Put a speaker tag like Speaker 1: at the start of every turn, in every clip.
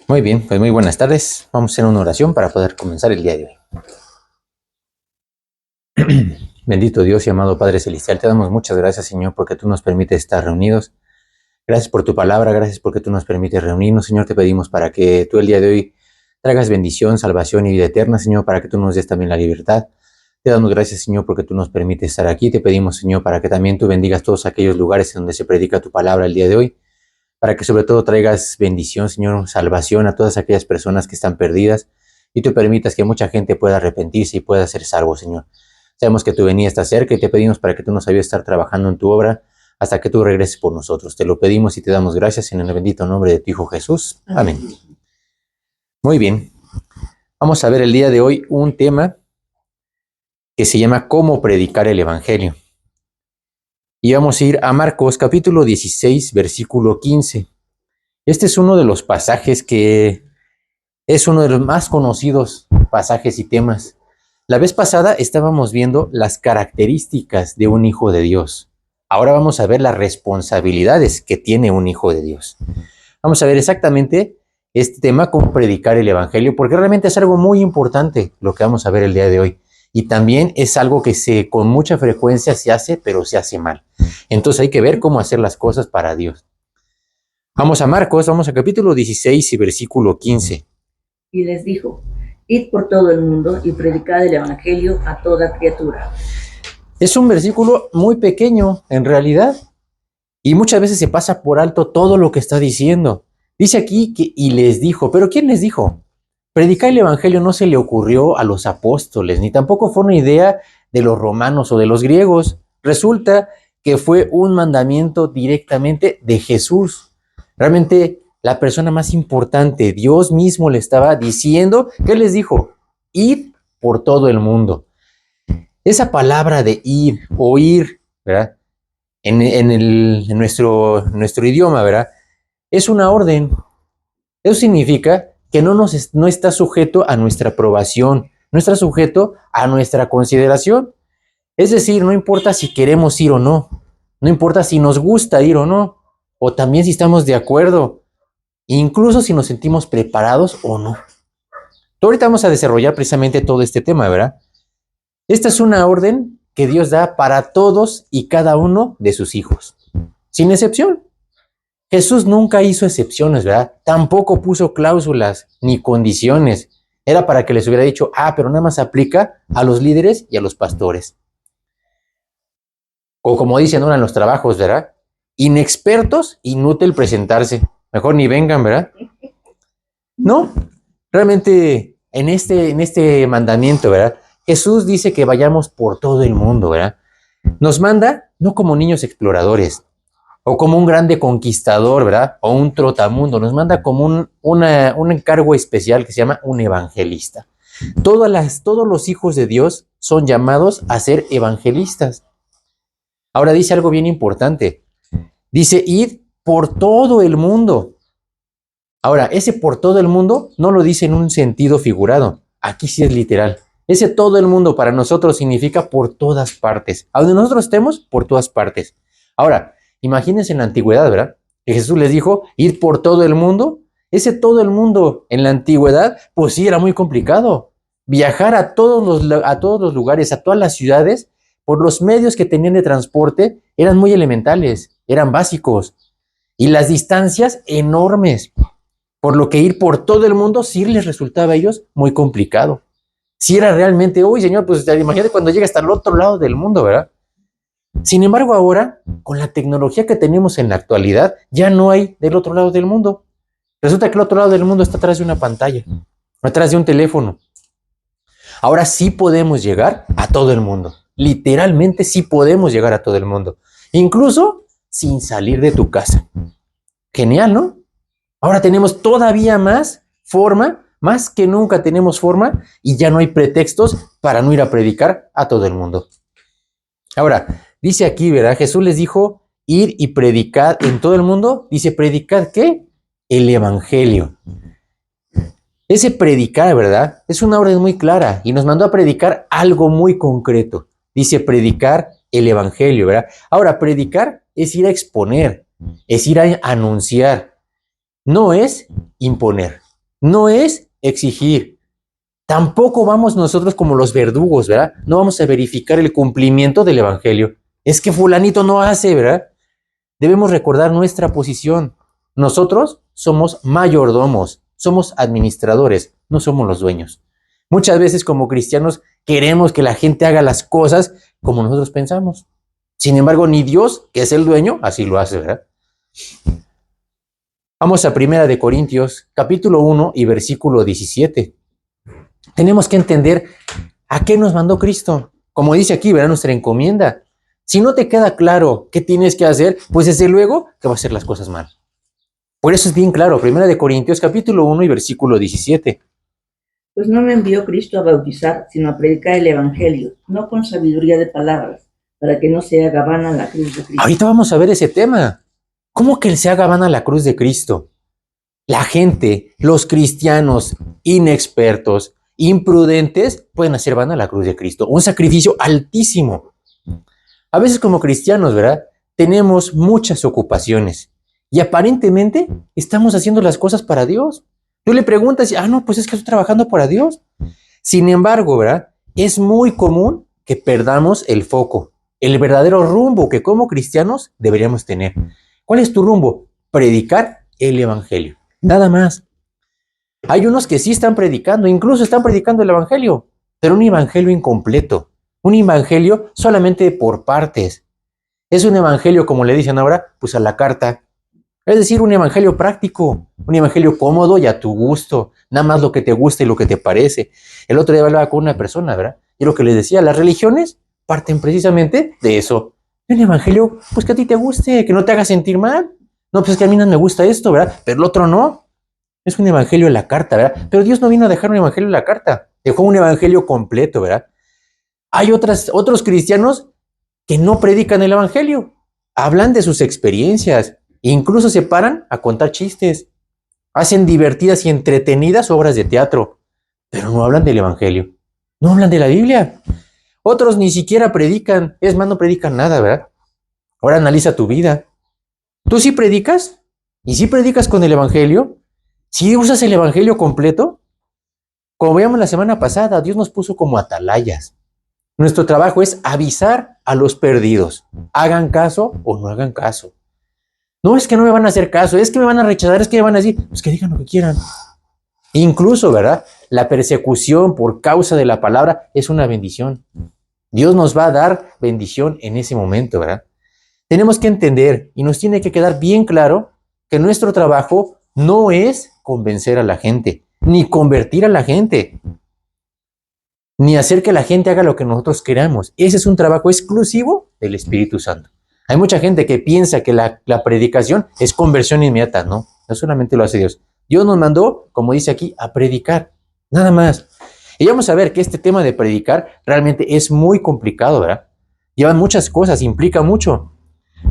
Speaker 1: Muy bien, pues muy buenas tardes. Vamos a hacer una oración para poder comenzar el día de hoy. Bendito Dios y amado Padre Celestial, te damos muchas gracias, Señor, porque tú nos permites estar reunidos. Gracias por tu palabra, gracias porque tú nos permites reunirnos, Señor. Te pedimos para que tú el día de hoy traigas bendición, salvación y vida eterna, Señor, para que tú nos des también la libertad. Te damos gracias, Señor, porque tú nos permites estar aquí. Te pedimos, Señor, para que también tú bendigas todos aquellos lugares en donde se predica tu palabra el día de hoy, para que sobre todo traigas bendición, Señor, salvación a todas aquellas personas que están perdidas y tú permitas que mucha gente pueda arrepentirse y pueda ser salvo, Señor. Sabemos que tu venida está cerca y te pedimos para que tú nos ayudes a estar trabajando en tu obra hasta que tú regreses por nosotros. Te lo pedimos y te damos gracias en el bendito nombre de tu Hijo Jesús. Amén. Muy bien. Vamos a ver el día de hoy un tema que se llama ¿Cómo predicar el Evangelio? Y vamos a ir a Marcos capítulo 16, versículo 15. Este es uno de los pasajes que es uno de los más conocidos pasajes y temas. La vez pasada estábamos viendo las características de un hijo de Dios. Ahora vamos a ver las responsabilidades que tiene un hijo de Dios. Vamos a ver exactamente este tema, cómo predicar el Evangelio, porque realmente es algo muy importante lo que vamos a ver el día de hoy. Y también es algo que con mucha frecuencia se hace, pero se hace mal. Entonces hay que ver cómo hacer las cosas para Dios. Vamos a Marcos, vamos a capítulo 16 y versículo 15.
Speaker 2: Y les dijo: id por todo el mundo y predicad el Evangelio a toda criatura.
Speaker 1: Es un versículo muy pequeño, en realidad, y muchas veces se pasa por alto todo lo que está diciendo. Dice aquí que y les dijo, ¿pero quién les dijo? Predicar el Evangelio no se le ocurrió a los apóstoles, ni tampoco fue una idea de los romanos o de los griegos. Resulta que fue un mandamiento directamente de Jesús. Realmente la persona más importante, Dios mismo le estaba diciendo, ¿qué les dijo? Id por todo el mundo. Esa palabra de ir, oír, ¿verdad? En nuestro idioma, ¿verdad? Es una orden. Eso significa que no está sujeto a nuestra aprobación, no está sujeto a nuestra consideración. Es decir, no importa si queremos ir o no, no importa si nos gusta ir o no, o también si estamos de acuerdo, incluso si nos sentimos preparados o no. Ahorita vamos a desarrollar precisamente todo este tema, ¿verdad? Esta es una orden que Dios da para todos y cada uno de sus hijos, sin excepción. Jesús nunca hizo excepciones, ¿verdad? Tampoco puso cláusulas ni condiciones. Era para que les hubiera dicho, pero nada más aplica a los líderes y a los pastores. O como dicen ahora en los trabajos, ¿verdad? Inexpertos, inútil presentarse. Mejor ni vengan, ¿verdad? No, realmente en este mandamiento, ¿verdad? Jesús dice que vayamos por todo el mundo, ¿verdad? Nos manda no como niños exploradores, o como un grande conquistador, ¿verdad? O un trotamundo, nos manda como un encargo especial que se llama un evangelista. Todos los hijos de Dios son llamados a ser evangelistas. Ahora dice algo bien importante. Dice, id por todo el mundo. Ahora, ese por todo el mundo no lo dice en un sentido figurado. Aquí sí es literal. Ese todo el mundo para nosotros significa por todas partes. A donde nosotros estemos, por todas partes. Ahora, imagínense en la antigüedad, ¿verdad? Que Jesús les dijo, ir por todo el mundo. Ese todo el mundo en la antigüedad, pues sí, era muy complicado. Viajar a todos los lugares, a todas las ciudades, por los medios que tenían de transporte, eran muy elementales, eran básicos. Y las distancias enormes. Por lo que ir por todo el mundo sí les resultaba a ellos muy complicado. Si era realmente, uy, señor, pues imagínate cuando llega hasta el otro lado del mundo, ¿verdad? Sin embargo, ahora, con la tecnología que tenemos en la actualidad, ya no hay del otro lado del mundo. Resulta que el otro lado del mundo está atrás de una pantalla, atrás de un teléfono. Ahora sí podemos llegar a todo el mundo. Literalmente sí podemos llegar a todo el mundo. Incluso sin salir de tu casa. Genial, ¿no? Ahora tenemos todavía más forma, más que nunca tenemos forma y ya no hay pretextos para no ir a predicar a todo el mundo. Ahora, dice aquí, ¿verdad? Jesús les dijo ir y predicar en todo el mundo. Dice, ¿predicar qué? El Evangelio. Ese predicar, ¿verdad? Es una orden muy clara y nos mandó a predicar algo muy concreto. Dice predicar el Evangelio, ¿verdad? Ahora, predicar es ir a exponer, es ir a anunciar, no es imponer. no es exigir. Tampoco vamos nosotros como los verdugos, ¿verdad? No vamos a verificar el cumplimiento del evangelio. Es que fulanito no hace, ¿verdad? Debemos recordar nuestra posición. Nosotros somos mayordomos, somos administradores, no somos los dueños. Muchas veces como cristianos queremos que la gente haga las cosas como nosotros pensamos. Sin embargo, ni Dios, que es el dueño, así lo hace, ¿verdad? Vamos a 1 Corintios, capítulo 1 y versículo 17. Tenemos que entender a qué nos mandó Cristo. Como dice aquí, ¿verdad? Nuestra encomienda. Si no te queda claro qué tienes que hacer, pues desde luego que vas a hacer las cosas mal. Por eso es bien claro, 1 Corintios, capítulo 1 y versículo 17.
Speaker 2: Pues no me envió Cristo a bautizar, sino a predicar el evangelio, no con sabiduría de palabras, para que no se haga vana la cruz de Cristo.
Speaker 1: Ahorita vamos a ver ese tema. ¿Cómo que se haga vana la cruz de Cristo? La gente, los cristianos inexpertos, imprudentes, pueden hacer vana la cruz de Cristo. Un sacrificio altísimo. A veces como cristianos, ¿verdad? Tenemos muchas ocupaciones y aparentemente estamos haciendo las cosas para Dios. Tú le preguntas, no, pues es que estoy trabajando para Dios. Sin embargo, ¿verdad? Es muy común que perdamos el foco, el verdadero rumbo que como cristianos deberíamos tener. ¿Cuál es tu rumbo? Predicar el evangelio. Nada más. Hay unos que sí están predicando, incluso están predicando el evangelio, pero un evangelio incompleto. Un evangelio solamente por partes. Es un evangelio, como le dicen ahora, pues a la carta. Es decir, un evangelio práctico, un evangelio cómodo y a tu gusto. Nada más lo que te gusta y lo que te parece. El otro día hablaba con una persona, ¿verdad? Y lo que les decía, las religiones parten precisamente de eso. Un evangelio, pues que a ti te guste, que no te haga sentir mal. No, pues es que a mí no me gusta esto, ¿verdad? Pero el otro no. Es un evangelio en la carta, ¿verdad? Pero Dios no vino a dejar un evangelio en la carta. Dejó un evangelio completo, ¿verdad? Hay otros cristianos que no predican el evangelio, hablan de sus experiencias, incluso se paran a contar chistes, hacen divertidas y entretenidas obras de teatro, pero no hablan del evangelio, no hablan de la Biblia. Otros ni siquiera predican, es más, no predican nada, ¿verdad? Ahora analiza tu vida. ¿Tú sí predicas? ¿Y sí predicas con el evangelio? ¿Sí usas el evangelio completo? Como veíamos la semana pasada, Dios nos puso como atalayas. Nuestro trabajo es avisar a los perdidos. Hagan caso o no hagan caso. No es que no me van a hacer caso, es que me van a rechazar, es que me van a decir, pues que digan lo que quieran. Incluso, ¿verdad? La persecución por causa de la palabra es una bendición. Dios nos va a dar bendición en ese momento, ¿verdad? Tenemos que entender y nos tiene que quedar bien claro que nuestro trabajo no es convencer a la gente, ni convertir a la gente, ni hacer que la gente haga lo que nosotros queramos. Ese es un trabajo exclusivo del Espíritu Santo. Hay mucha gente que piensa que la predicación es conversión inmediata. No solamente lo hace Dios. Dios nos mandó, como dice aquí, a predicar, nada más. Y vamos a ver que este tema de predicar realmente es muy complicado, ¿verdad? Llevan muchas cosas, implica mucho.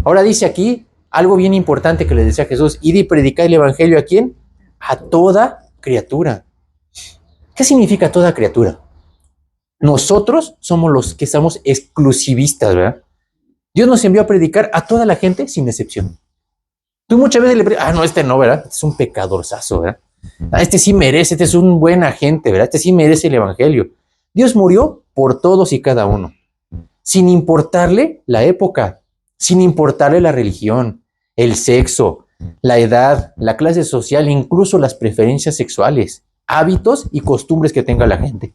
Speaker 1: Ahora dice aquí algo bien importante que le decía Jesús: id y predicar el evangelio, ¿a quién? A toda criatura. ¿Qué significa toda criatura? Nosotros somos los que somos exclusivistas, ¿verdad? Dios nos envió a predicar a toda la gente sin excepción. Tú muchas veces le predicas, no, este no, ¿verdad? Este es un pecadorzazo, ¿verdad? Este sí merece, este es un buen agente, ¿verdad? Este sí merece el evangelio. Dios murió por todos y cada uno, sin importarle la época, sin importarle la religión, el sexo, la edad, la clase social, incluso las preferencias sexuales, hábitos y costumbres que tenga la gente.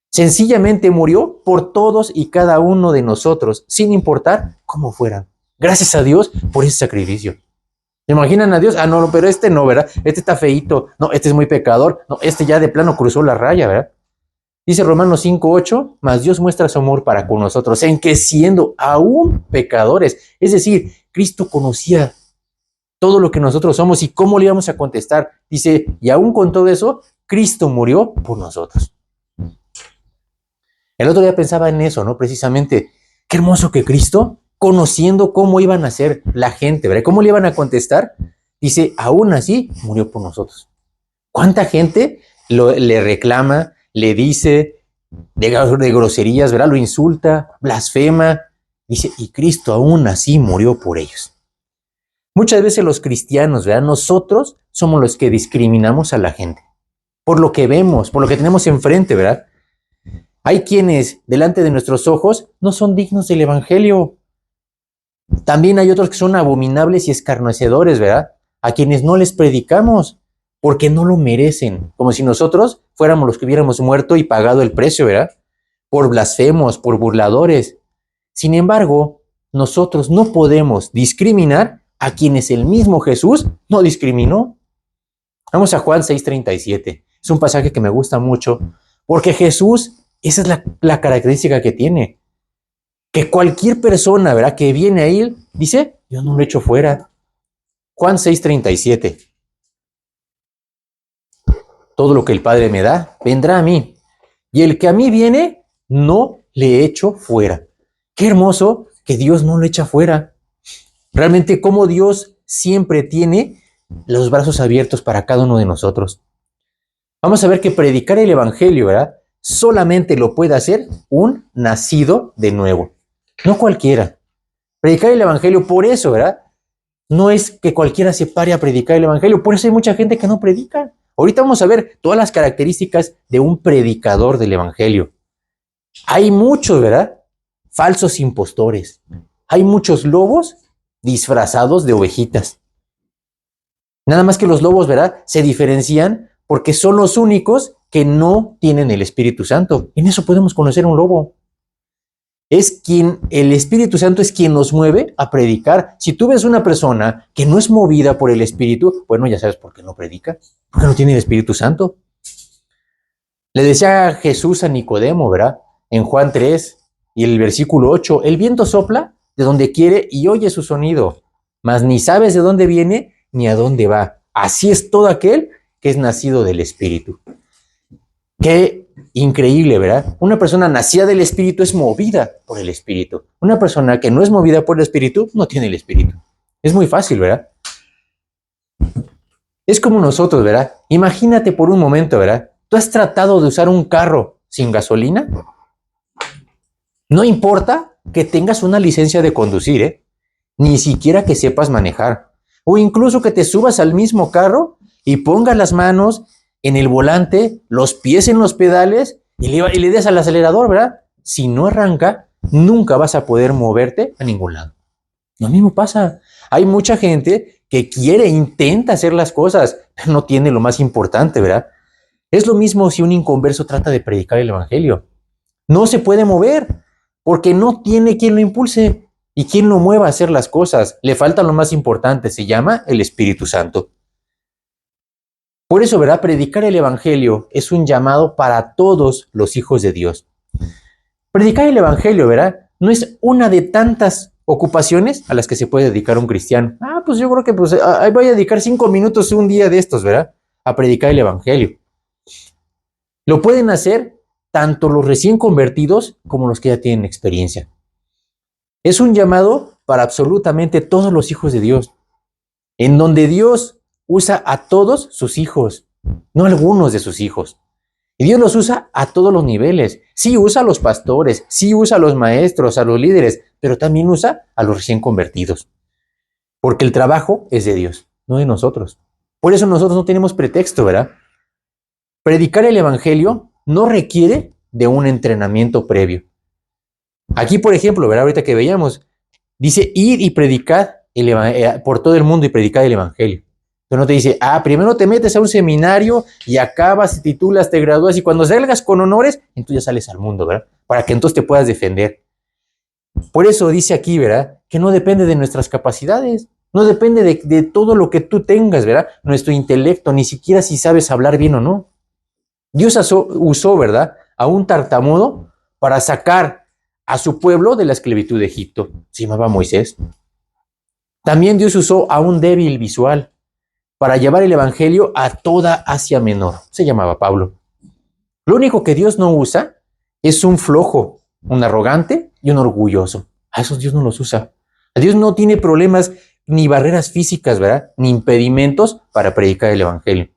Speaker 1: Sencillamente murió por todos y cada uno de nosotros, sin importar cómo fueran. Gracias a Dios por ese sacrificio. ¿Se imaginan a Dios? No, pero este no, ¿verdad? Este está feíto. No, este es muy pecador. No, este ya de plano cruzó la raya, ¿verdad? Dice Romanos 5:8, mas Dios muestra su amor para con nosotros, en que siendo aún pecadores, es decir, Cristo conocía todo lo que nosotros somos y cómo le íbamos a contestar. Dice, y aún con todo eso, Cristo murió por nosotros. El otro día pensaba en eso, ¿no? Precisamente, qué hermoso que Cristo, conociendo cómo iban a ser la gente, ¿verdad? ¿Cómo le iban a contestar? Dice, aún así, murió por nosotros. ¿Cuánta gente le reclama, le dice de groserías, ¿verdad? Lo insulta, blasfema. Dice, y Cristo aún así murió por ellos. Muchas veces los cristianos, ¿verdad? Nosotros somos los que discriminamos a la gente. Por lo que vemos, por lo que tenemos enfrente, ¿verdad? Hay quienes delante de nuestros ojos no son dignos del evangelio. También hay otros que son abominables y escarnecedores, ¿verdad? A quienes no les predicamos porque no lo merecen, como si nosotros fuéramos los que hubiéramos muerto y pagado el precio, ¿verdad? Por blasfemos, por burladores. Sin embargo, nosotros no podemos discriminar a quienes el mismo Jesús no discriminó. Vamos a Juan 6:37. Es un pasaje que me gusta mucho porque Jesús, esa es la característica que tiene. Que cualquier persona, ¿verdad?, que viene a él, dice, yo no lo echo fuera. Juan 6:37. Todo lo que el Padre me da, vendrá a mí. Y el que a mí viene, no le echo fuera. Qué hermoso que Dios no lo echa fuera. Realmente, como Dios siempre tiene los brazos abiertos para cada uno de nosotros. Vamos a ver que predicar el evangelio, ¿verdad?, solamente lo puede hacer un nacido de nuevo. No cualquiera. Predicar el evangelio, por eso, ¿verdad?, no es que cualquiera se pare a predicar el evangelio. Por eso hay mucha gente que no predica. Ahorita vamos a ver todas las características de un predicador del evangelio. Hay muchos, ¿verdad?, falsos impostores. Hay muchos lobos disfrazados de ovejitas. Nada más que los lobos, ¿verdad?, se diferencian porque son los únicos que no tienen el Espíritu Santo. En eso podemos conocer un lobo. El Espíritu Santo es quien nos mueve a predicar. Si tú ves una persona que no es movida por el Espíritu, bueno, ya sabes por qué no predica, porque no tiene el Espíritu Santo. Le decía Jesús a Nicodemo, ¿verdad?, en Juan 3 y el versículo 8, el viento sopla de donde quiere y oye su sonido, mas ni sabes de dónde viene ni a dónde va. Así es todo aquel que es nacido del Espíritu. Qué increíble, ¿verdad? Una persona nacida del Espíritu es movida por el Espíritu. Una persona que no es movida por el Espíritu no tiene el Espíritu. Es muy fácil, ¿verdad? Es como nosotros, ¿verdad? Imagínate por un momento, ¿verdad? ¿Tú has tratado de usar un carro sin gasolina? No importa que tengas una licencia de conducir, ¿eh? Ni siquiera que sepas manejar. O incluso que te subas al mismo carro y pongas las manos en el volante, los pies en los pedales y le des al acelerador, ¿verdad? Si no arranca, nunca vas a poder moverte a ningún lado. Lo mismo pasa. Hay mucha gente que intenta hacer las cosas, pero no tiene lo más importante, ¿verdad? Es lo mismo si un inconverso trata de predicar el evangelio. No se puede mover porque no tiene quien lo impulse y quien lo mueva a hacer las cosas. Le falta lo más importante, se llama el Espíritu Santo. Por eso, ¿verdad?, predicar el evangelio es un llamado para todos los hijos de Dios. Predicar el evangelio, ¿verdad?, no es una de tantas ocupaciones a las que se puede dedicar un cristiano. Pues yo creo que voy a dedicar 5 minutos un día de estos, ¿verdad?, a predicar el evangelio. Lo pueden hacer tanto los recién convertidos como los que ya tienen experiencia. Es un llamado para absolutamente todos los hijos de Dios, en donde Dios usa a todos sus hijos, no algunos de sus hijos. Y Dios los usa a todos los niveles. Sí usa a los pastores, sí usa a los maestros, a los líderes, pero también usa a los recién convertidos. Porque el trabajo es de Dios, no de nosotros. Por eso nosotros no tenemos pretexto, ¿verdad? Predicar el evangelio no requiere de un entrenamiento previo. Aquí, por ejemplo, ¿verdad?, ahorita que veíamos, dice ir y predicar por todo el mundo y predicar el evangelio. Pero no te dice, primero te metes a un seminario y acabas, te titulas, te gradúas y cuando salgas con honores, entonces ya sales al mundo, ¿verdad? Para que entonces te puedas defender. Por eso dice aquí, ¿verdad?, que no depende de nuestras capacidades, no depende de todo lo que tú tengas, ¿verdad?, nuestro intelecto, ni siquiera si sabes hablar bien o no. Dios usó, ¿verdad?, a un tartamudo para sacar a su pueblo de la esclavitud de Egipto. Se llamaba Moisés. También Dios usó a un débil visual para llevar el evangelio a toda Asia Menor. Se llamaba Pablo. Lo único que Dios no usa es un flojo, un arrogante y un orgulloso. A esos Dios no los usa. A Dios no tiene problemas ni barreras físicas, ¿verdad?, ni impedimentos para predicar el evangelio.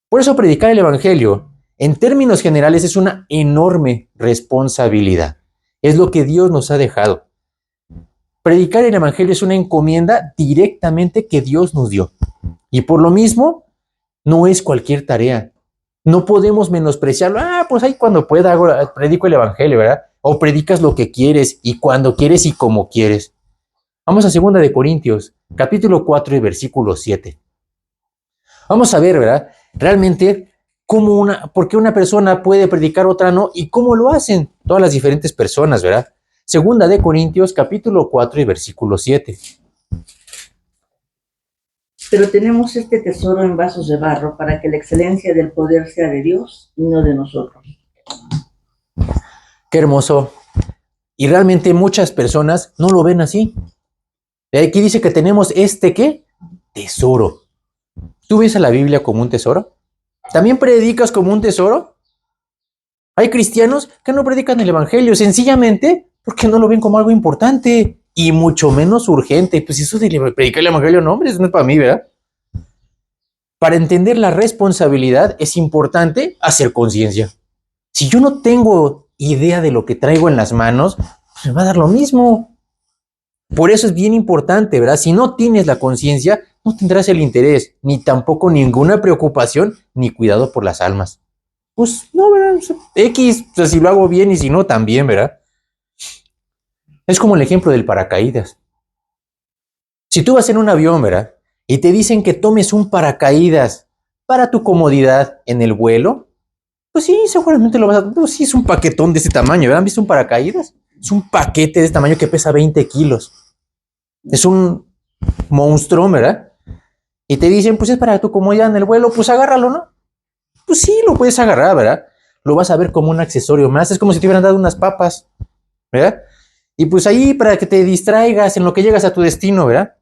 Speaker 1: Por eso predicar el evangelio, en términos generales, es una enorme responsabilidad. Es lo que Dios nos ha dejado. Predicar el evangelio es una encomienda directamente que Dios nos dio. Y por lo mismo, no es cualquier tarea. No podemos menospreciarlo. Pues ahí cuando pueda predico el evangelio, ¿verdad? O predicas lo que quieres y cuando quieres y como quieres. Vamos a 2 de Corintios, capítulo 4 y versículo 7. Vamos a ver, ¿verdad? Realmente, por qué una persona puede predicar, otra no, y cómo lo hacen todas las diferentes personas, ¿verdad? 2 de Corintios, capítulo 4 y versículo 7.
Speaker 2: Pero tenemos este tesoro en vasos de barro para que la excelencia del poder sea de Dios y no de nosotros.
Speaker 1: Qué hermoso. Y realmente muchas personas no lo ven así. Aquí dice que tenemos ¿qué? Tesoro. ¿Tú ves a la Biblia como un tesoro? ¿También predicas como un tesoro? Hay cristianos que no predican el evangelio sencillamente porque no lo ven como algo importante y mucho menos urgente. Pues eso de predicar el evangelio, no, hombre, eso no es para mí, ¿verdad? Para entender la responsabilidad es importante hacer conciencia. Si yo no tengo idea de lo que traigo en las manos, pues me va a dar lo mismo. Por eso es bien importante, ¿verdad? Si no tienes la conciencia, no tendrás el interés, ni tampoco ninguna preocupación, ni cuidado por las almas. Pues no, ¿verdad? X, o sea, si lo hago bien y si no, también, ¿verdad? Es como el ejemplo del paracaídas. Si tú vas en un avión, ¿verdad? Y te dicen que tomes un paracaídas para tu comodidad en el vuelo, pues sí, seguramente lo vas a... Pues sí, es un paquetón de ese tamaño, ¿verdad? ¿Han visto un paracaídas? Es un paquete de este tamaño que pesa 20 kilos. Es un monstruo, ¿verdad? Y te dicen, pues es para tu comodidad en el vuelo, pues agárralo, ¿no? Pues sí, lo puedes agarrar, ¿verdad? Lo vas a ver como un accesorio más. Es como si te hubieran dado unas papas, ¿verdad? Y pues ahí para que te distraigas en lo que llegas a tu destino, ¿verdad?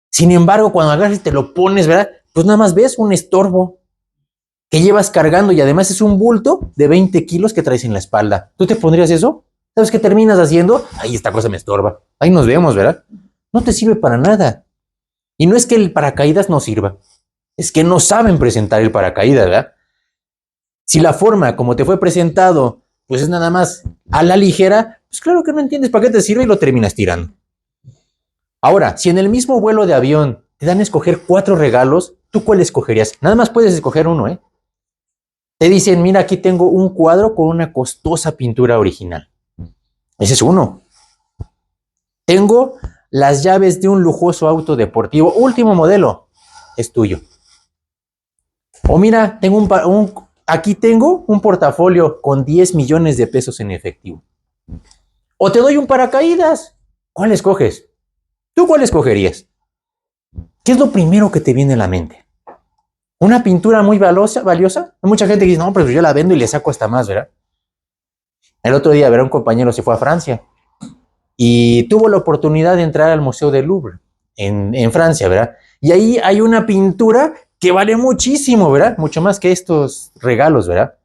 Speaker 1: Sin embargo, cuando agarras y te lo pones, ¿verdad? Pues nada más ves un estorbo que llevas cargando y además es un bulto de 20 kilos que traes en la espalda. ¿Tú te pondrías eso? ¿Sabes qué terminas haciendo? Ahí esta cosa me estorba. Ahí nos vemos, ¿verdad? No te sirve para nada. Y no es que el paracaídas no sirva, es que no saben presentar el paracaídas, ¿verdad? Si la forma como te fue presentado, pues es nada más a la ligera, pues claro que no entiendes para qué te sirve y lo terminas tirando. Ahora, si en el mismo vuelo de avión te dan a escoger 4 regalos, ¿tú cuál escogerías? Nada más puedes escoger uno, ¿eh? Te dicen, mira, aquí tengo un cuadro con una costosa pintura original. Ese es uno. Tengo las llaves de un lujoso auto deportivo, último modelo, es tuyo. O mira, aquí tengo un portafolio con 10 millones de pesos en efectivo. O te doy un paracaídas. ¿Cuál escoges? ¿Tú cuál escogerías? ¿Qué es lo primero que te viene a la mente? ¿Una pintura muy valiosa? Hay mucha gente que dice, no, pero yo la vendo y le saco hasta más, ¿verdad? El otro día, ¿verdad? Un compañero se fue a Francia y tuvo la oportunidad de entrar al Museo del Louvre en Francia, ¿verdad? Y ahí hay una pintura que vale muchísimo, ¿verdad? Mucho más que estos regalos, ¿verdad?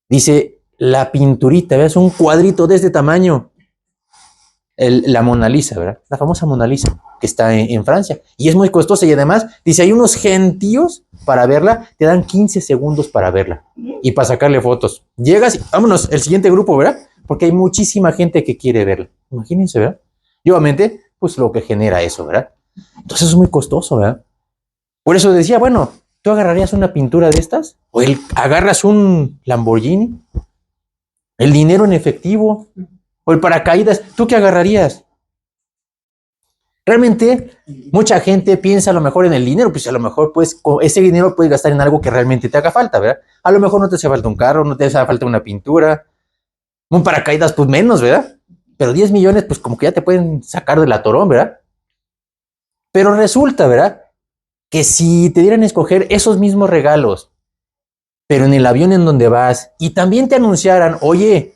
Speaker 1: Dice, la pinturita, ¿verdad? Es un cuadrito de este tamaño. La Mona Lisa, ¿verdad? La famosa Mona Lisa, que está en Francia. Y es muy costosa y además, dice, hay unos gentíos para verla, te dan 15 segundos para verla y para sacarle fotos. Llegas y vámonos, el siguiente grupo, ¿verdad? Porque hay muchísima gente que quiere verla. Imagínense, ¿verdad? Y obviamente, pues lo que genera eso, ¿verdad? Entonces es muy costoso, ¿verdad? Por eso decía, bueno, ¿tú agarrarías una pintura de estas? ¿O agarras un Lamborghini? ¿El dinero en efectivo? ¿O el paracaídas? ¿Tú qué agarrarías? Realmente, mucha gente piensa a lo mejor en el dinero, pues a lo mejor pues ese dinero puedes gastar en algo que realmente te haga falta, ¿verdad? A lo mejor no te hace falta un carro, no te hace falta una pintura, un paracaídas pues menos, ¿verdad? Pero 10 millones pues como que ya te pueden sacar del atorón, ¿verdad? Pero resulta, ¿verdad? Que si te dieran a escoger esos mismos regalos, pero en el avión en donde vas, y también te anunciaran, oye,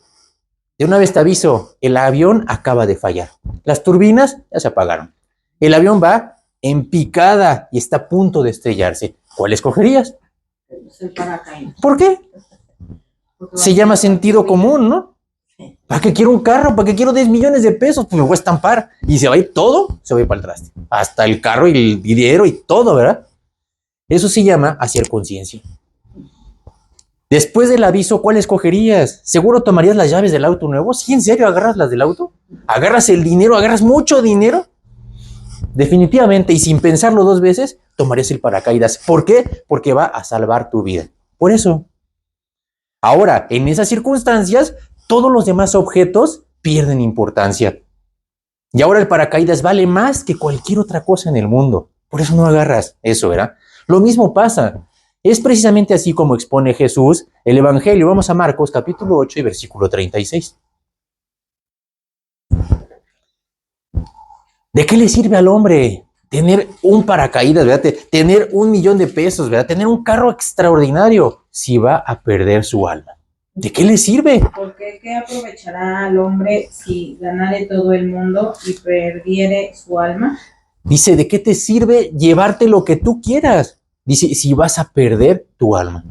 Speaker 1: de una vez te aviso, el avión acaba de fallar. Las turbinas ya se apagaron. El avión va en picada y está a punto de estrellarse. ¿Cuál escogerías?
Speaker 2: El paracaídas.
Speaker 1: ¿Por qué? Se llama sentido común, ¿no? ¿Para qué quiero un carro? ¿Para qué quiero 10 millones de pesos? Pues me voy a estampar. Y se va a ir todo, se va a ir para el traste. Hasta el carro y el dinero y todo, ¿verdad? Eso se llama hacer conciencia. Después del aviso, ¿cuál escogerías? ¿Seguro tomarías las llaves del auto nuevo? ¿Sí, en serio agarras las del auto? ¿Agarras el dinero? ¿Agarras mucho dinero? definitivamente y sin pensarlo dos veces, tomarías el paracaídas. ¿Por qué? Porque va a salvar tu vida. Por eso. Ahora, en esas circunstancias, todos los demás objetos pierden importancia. Y ahora el paracaídas vale más que cualquier otra cosa en el mundo. Por eso no agarras eso, ¿verdad? Lo mismo pasa. Es precisamente así como expone Jesús el Evangelio. Vamos a Marcos capítulo 8 y versículo 36. ¿De qué le sirve al hombre tener un paracaídas, ¿verdad? Tener $1,000,000, ¿verdad? Tener un carro extraordinario si va a perder su alma. ¿De qué le sirve?
Speaker 3: Porque ¿qué aprovechará al hombre si ganare todo el mundo y perdiere su alma?
Speaker 1: Dice, ¿de qué te sirve llevarte lo que tú quieras? Dice, si vas a perder tu alma.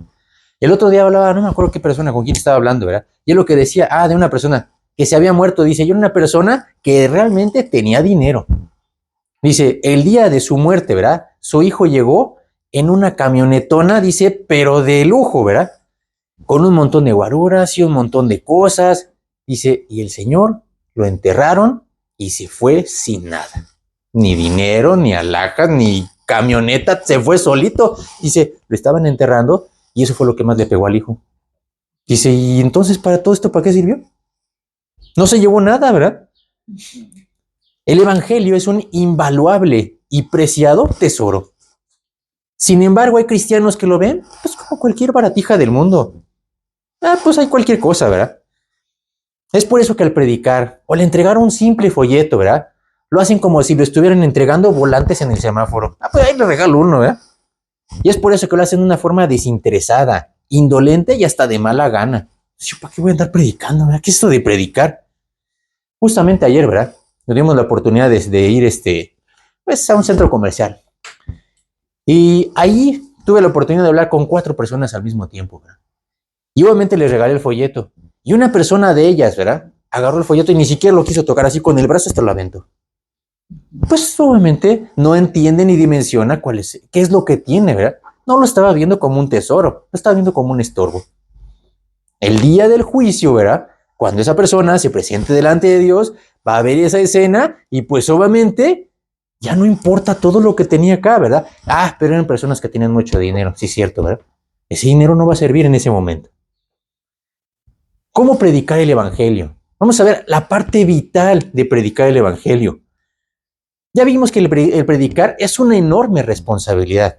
Speaker 1: El otro día hablaba, no me acuerdo qué persona, con quién estaba hablando, ¿verdad? Y es lo que decía, de una persona que se había muerto. Dice, yo era una persona que realmente tenía dinero. Dice, el día de su muerte, ¿verdad? Su hijo llegó en una camionetona, dice, pero de lujo, ¿verdad? Con un montón de guaruras y un montón de cosas. Dice, y el señor lo enterraron y se fue sin nada. Ni dinero, ni alhajas, ni camioneta, se fue solito. Dice, lo estaban enterrando y eso fue lo que más le pegó al hijo. Dice, ¿y entonces para todo esto para qué sirvió? No se llevó nada, ¿verdad? El Evangelio es un invaluable y preciado tesoro. Sin embargo, hay cristianos que lo ven pues como cualquier baratija del mundo. Pues hay cualquier cosa, ¿verdad? Es por eso que al predicar o al entregar un simple folleto, ¿verdad? Lo hacen como si lo estuvieran entregando volantes en el semáforo. Pues ahí le regalo uno, ¿verdad? Y es por eso que lo hacen de una forma desinteresada, indolente y hasta de mala gana. ¿Para qué voy a andar predicando, verdad? ¿Qué es esto de predicar? Justamente ayer, ¿verdad? Nos dimos la oportunidad de ir pues, a un centro comercial. Y ahí tuve la oportunidad de hablar con 4 personas al mismo tiempo, ¿verdad? Y obviamente les regalé el folleto. Y una persona de ellas, ¿verdad? Agarró el folleto y ni siquiera lo quiso tocar, así con el brazo hasta lo aventó. Pues obviamente no entiende ni dimensiona qué es lo que tiene, ¿verdad? No lo estaba viendo como un tesoro, lo estaba viendo como un estorbo. El día del juicio, ¿verdad? Cuando esa persona se presente delante de Dios, va a ver esa escena y pues obviamente ya no importa todo lo que tenía acá, ¿verdad? Pero eran personas que tenían mucho dinero, sí es cierto, ¿verdad? Ese dinero no va a servir en ese momento. ¿Cómo predicar el Evangelio? Vamos a ver la parte vital de predicar el Evangelio. Ya vimos que el predicar es una enorme responsabilidad.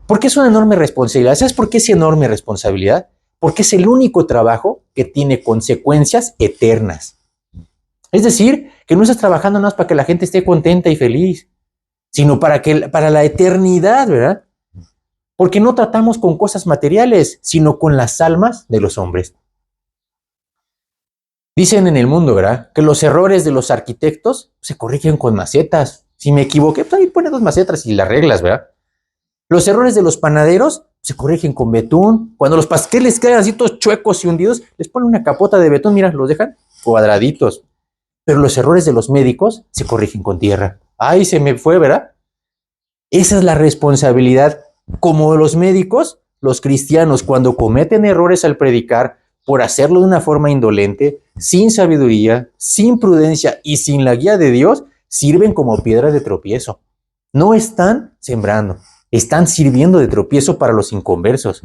Speaker 1: ¿Por qué es una enorme responsabilidad? ¿Sabes por qué es enorme responsabilidad? Porque es el único trabajo que tiene consecuencias eternas. Es decir, que no estás trabajando nada más para que la gente esté contenta y feliz, sino para la eternidad, ¿verdad? Porque no tratamos con cosas materiales, sino con las almas de los hombres. Dicen en el mundo, ¿verdad? Que los errores de los arquitectos se corrigen con macetas. Si me equivoqué, pues ahí pone 2 macetas y las reglas, ¿verdad? Los errores de los panaderos se corrigen con betún. Cuando los pasteles quedan así todos chuecos y hundidos, les ponen una capota de betún, mira, los dejan cuadraditos. Pero los errores de los médicos se corrigen con tierra. Ay, se me fue, ¿verdad? Esa es la responsabilidad. Como los médicos, los cristianos, cuando cometen errores al predicar, por hacerlo de una forma indolente, sin sabiduría, sin prudencia y sin la guía de Dios, sirven como piedra de tropiezo. No están sembrando, están sirviendo de tropiezo para los inconversos,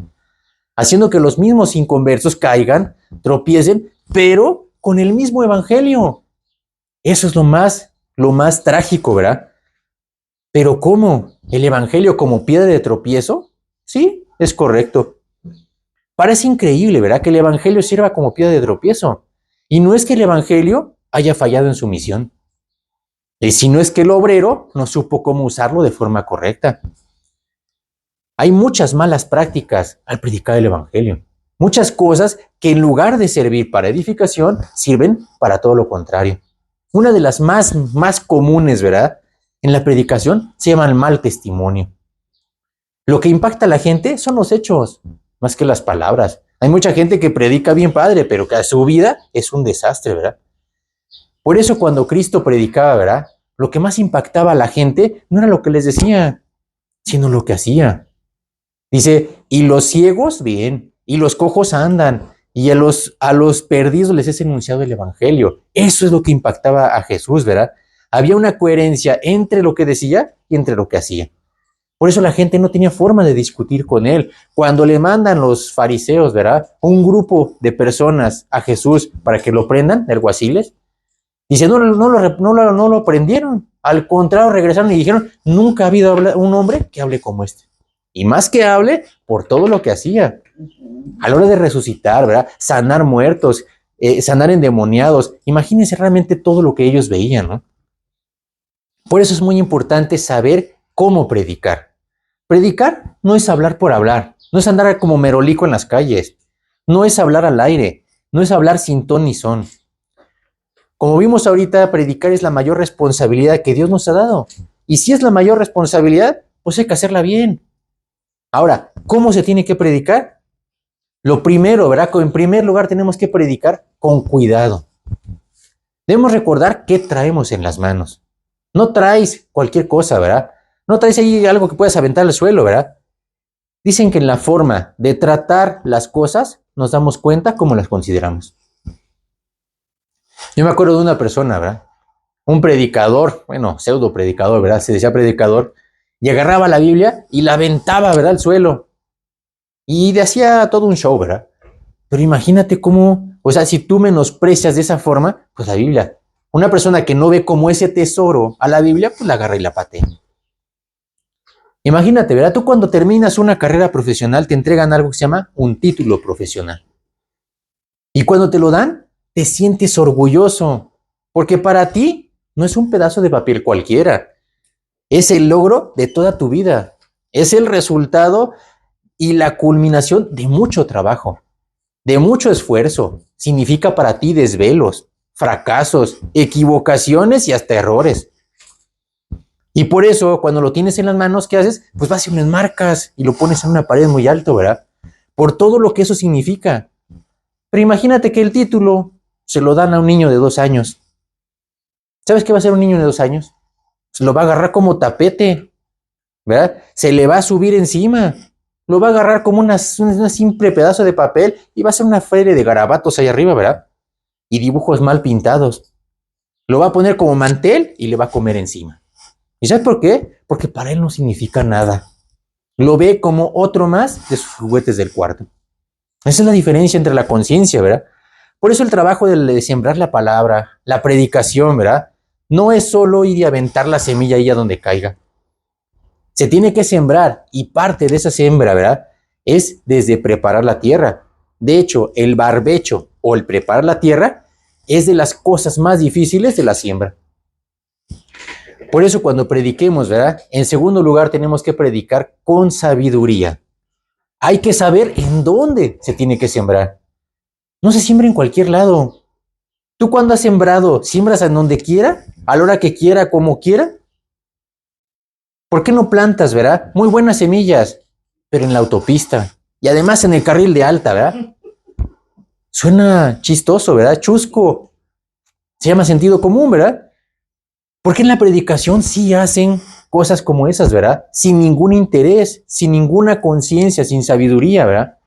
Speaker 1: haciendo que los mismos inconversos caigan, tropiecen, pero con el mismo evangelio. Eso es lo más trágico, ¿verdad? Pero ¿cómo? ¿El evangelio como piedra de tropiezo? Sí, es correcto. Parece increíble, ¿verdad? Que el evangelio sirva como piedra de tropiezo. Y no es que el evangelio haya fallado en su misión, sino es que el obrero no supo cómo usarlo de forma correcta. Hay muchas malas prácticas al predicar el evangelio. Muchas cosas que en lugar de servir para edificación, sirven para todo lo contrario. Una de las más comunes, ¿verdad? En la predicación se llama el mal testimonio. Lo que impacta a la gente son los hechos, más que las palabras. Hay mucha gente que predica bien padre, pero que su vida es un desastre, ¿verdad? Por eso cuando Cristo predicaba, ¿verdad? Lo que más impactaba a la gente no era lo que les decía, sino lo que hacía. Dice, y los ciegos, bien, y los cojos andan, y a los perdidos les es enunciado el evangelio. Eso es lo que impactaba a Jesús, ¿verdad? Había una coherencia entre lo que decía y entre lo que hacía. Por eso la gente no tenía forma de discutir con él. Cuando le mandan los fariseos, ¿verdad? Un grupo de personas a Jesús para que lo prendan, alguaciles, dice, no lo prendieron. Al contrario, regresaron y dijeron, nunca ha habido un hombre que hable como este. Y más que hable, por todo lo que hacía. A la hora de resucitar, ¿verdad? Sanar muertos, sanar endemoniados. Imagínense realmente todo lo que ellos veían, ¿no? Por eso es muy importante saber cómo predicar. Predicar no es hablar por hablar, no es andar como merolico en las calles, no es hablar al aire, no es hablar sin ton ni son. Como vimos ahorita, predicar es la mayor responsabilidad que Dios nos ha dado. Y si es la mayor responsabilidad, pues hay que hacerla bien. Ahora, ¿cómo se tiene que predicar? Lo primero, ¿verdad? En primer lugar tenemos que predicar con cuidado. Debemos recordar qué traemos en las manos. No traes cualquier cosa, ¿verdad? No traes ahí algo que puedas aventar al suelo, ¿verdad? Dicen que en la forma de tratar las cosas nos damos cuenta cómo las consideramos. Yo me acuerdo de una persona, ¿verdad? Un predicador, bueno, pseudo predicador, ¿verdad? Se decía predicador, y agarraba la Biblia y la aventaba, ¿verdad? Al suelo. Y le hacía todo un show, ¿verdad? Pero imagínate cómo, o sea, si tú menosprecias de esa forma, pues la Biblia. Una persona que no ve como ese tesoro a la Biblia, pues la agarra y la patea. Imagínate, ¿verdad? Tú cuando terminas una carrera profesional te entregan algo que se llama un título profesional. Y cuando te lo dan, te sientes orgulloso, porque para ti no es un pedazo de papel cualquiera. Es el logro de toda tu vida. Es el resultado y la culminación de mucho trabajo, de mucho esfuerzo. Significa para ti desvelos, fracasos, equivocaciones y hasta errores. Y por eso, cuando lo tienes en las manos, ¿qué haces? Pues vas y lo enmarcas y lo pones en una pared muy alto, ¿verdad? Por todo lo que eso significa. Pero imagínate que el título se lo dan a un niño de 2 años. ¿Sabes qué va a hacer un niño de 2 años? Se lo va a agarrar como tapete, ¿verdad? Se le va a subir encima. Lo va a agarrar como una simple pedazo de papel y va a hacer una feria de garabatos ahí arriba, ¿verdad? Y dibujos mal pintados. Lo va a poner como mantel y le va a comer encima. ¿Y sabes por qué? Porque para él no significa nada. Lo ve como otro más de sus juguetes del cuarto. Esa es la diferencia entre la conciencia, ¿verdad? Por eso el trabajo de sembrar la palabra, la predicación, ¿verdad? No es solo ir y aventar la semilla ahí a donde caiga. Se tiene que sembrar y parte de esa siembra, ¿verdad? Es desde preparar la tierra. De hecho, el barbecho o el preparar la tierra es de las cosas más difíciles de la siembra. Por eso cuando prediquemos, ¿verdad? En segundo lugar tenemos que predicar con sabiduría. Hay que saber en dónde se tiene que sembrar. No se siembra en cualquier lado. ¿Tú cuando has sembrado, siembras en donde quiera, a la hora que quiera, como quiera? ¿Por qué no plantas, verdad? Muy buenas semillas, pero en la autopista y además en el carril de alta, ¿verdad? Suena chistoso, ¿verdad? Chusco. Se llama sentido común, ¿verdad? Porque en la predicación sí hacen cosas como esas, ¿verdad? Sin ningún interés, sin ninguna conciencia, sin sabiduría, ¿verdad?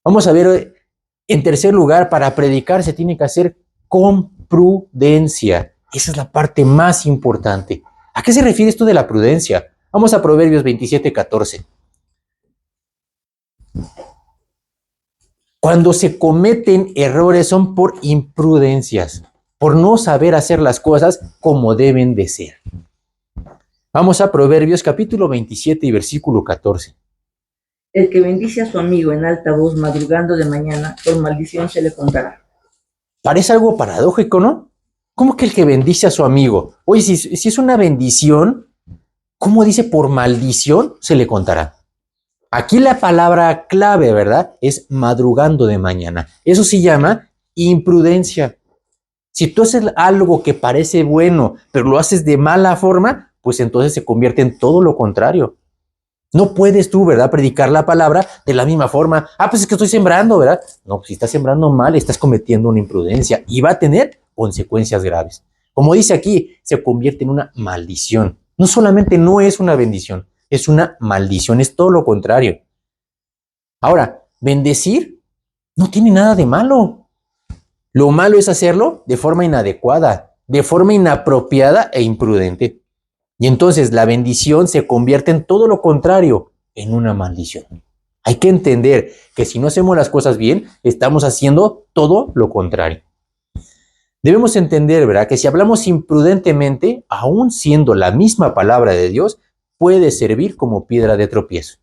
Speaker 1: Vamos a ver, en tercer lugar, para predicar se tiene que hacer con prudencia. Esa es la parte más importante. ¿A qué se refiere esto de la prudencia? Vamos a Proverbios 27:14. Cuando se cometen errores son por imprudencias, por no saber hacer las cosas como deben de ser. Vamos a Proverbios capítulo 27 y versículo 14.
Speaker 2: El que bendice a su amigo en alta voz madrugando de mañana, por maldición se le contará.
Speaker 1: Parece algo paradójico, ¿no? ¿Cómo que el que bendice a su amigo? Oye, si es una bendición, ¿cómo dice por maldición se le contará? Aquí la palabra clave, ¿verdad? Es madrugando de mañana. Eso se llama imprudencia. Si tú haces algo que parece bueno, pero lo haces de mala forma, pues entonces se convierte en todo lo contrario. No puedes tú, ¿verdad?, predicar la palabra de la misma forma. Pues es que estoy sembrando, ¿verdad? No, si estás sembrando mal, estás cometiendo una imprudencia y va a tener consecuencias graves. Como dice aquí, se convierte en una maldición. No solamente no es una bendición, es una maldición, es todo lo contrario. Ahora, bendecir no tiene nada de malo. Lo malo es hacerlo de forma inadecuada, de forma inapropiada e imprudente. Y entonces la bendición se convierte en todo lo contrario, en una maldición. Hay que entender que si no hacemos las cosas bien, estamos haciendo todo lo contrario. Debemos entender, ¿verdad?, que si hablamos imprudentemente, aún siendo la misma palabra de Dios, puede servir como piedra de tropiezo.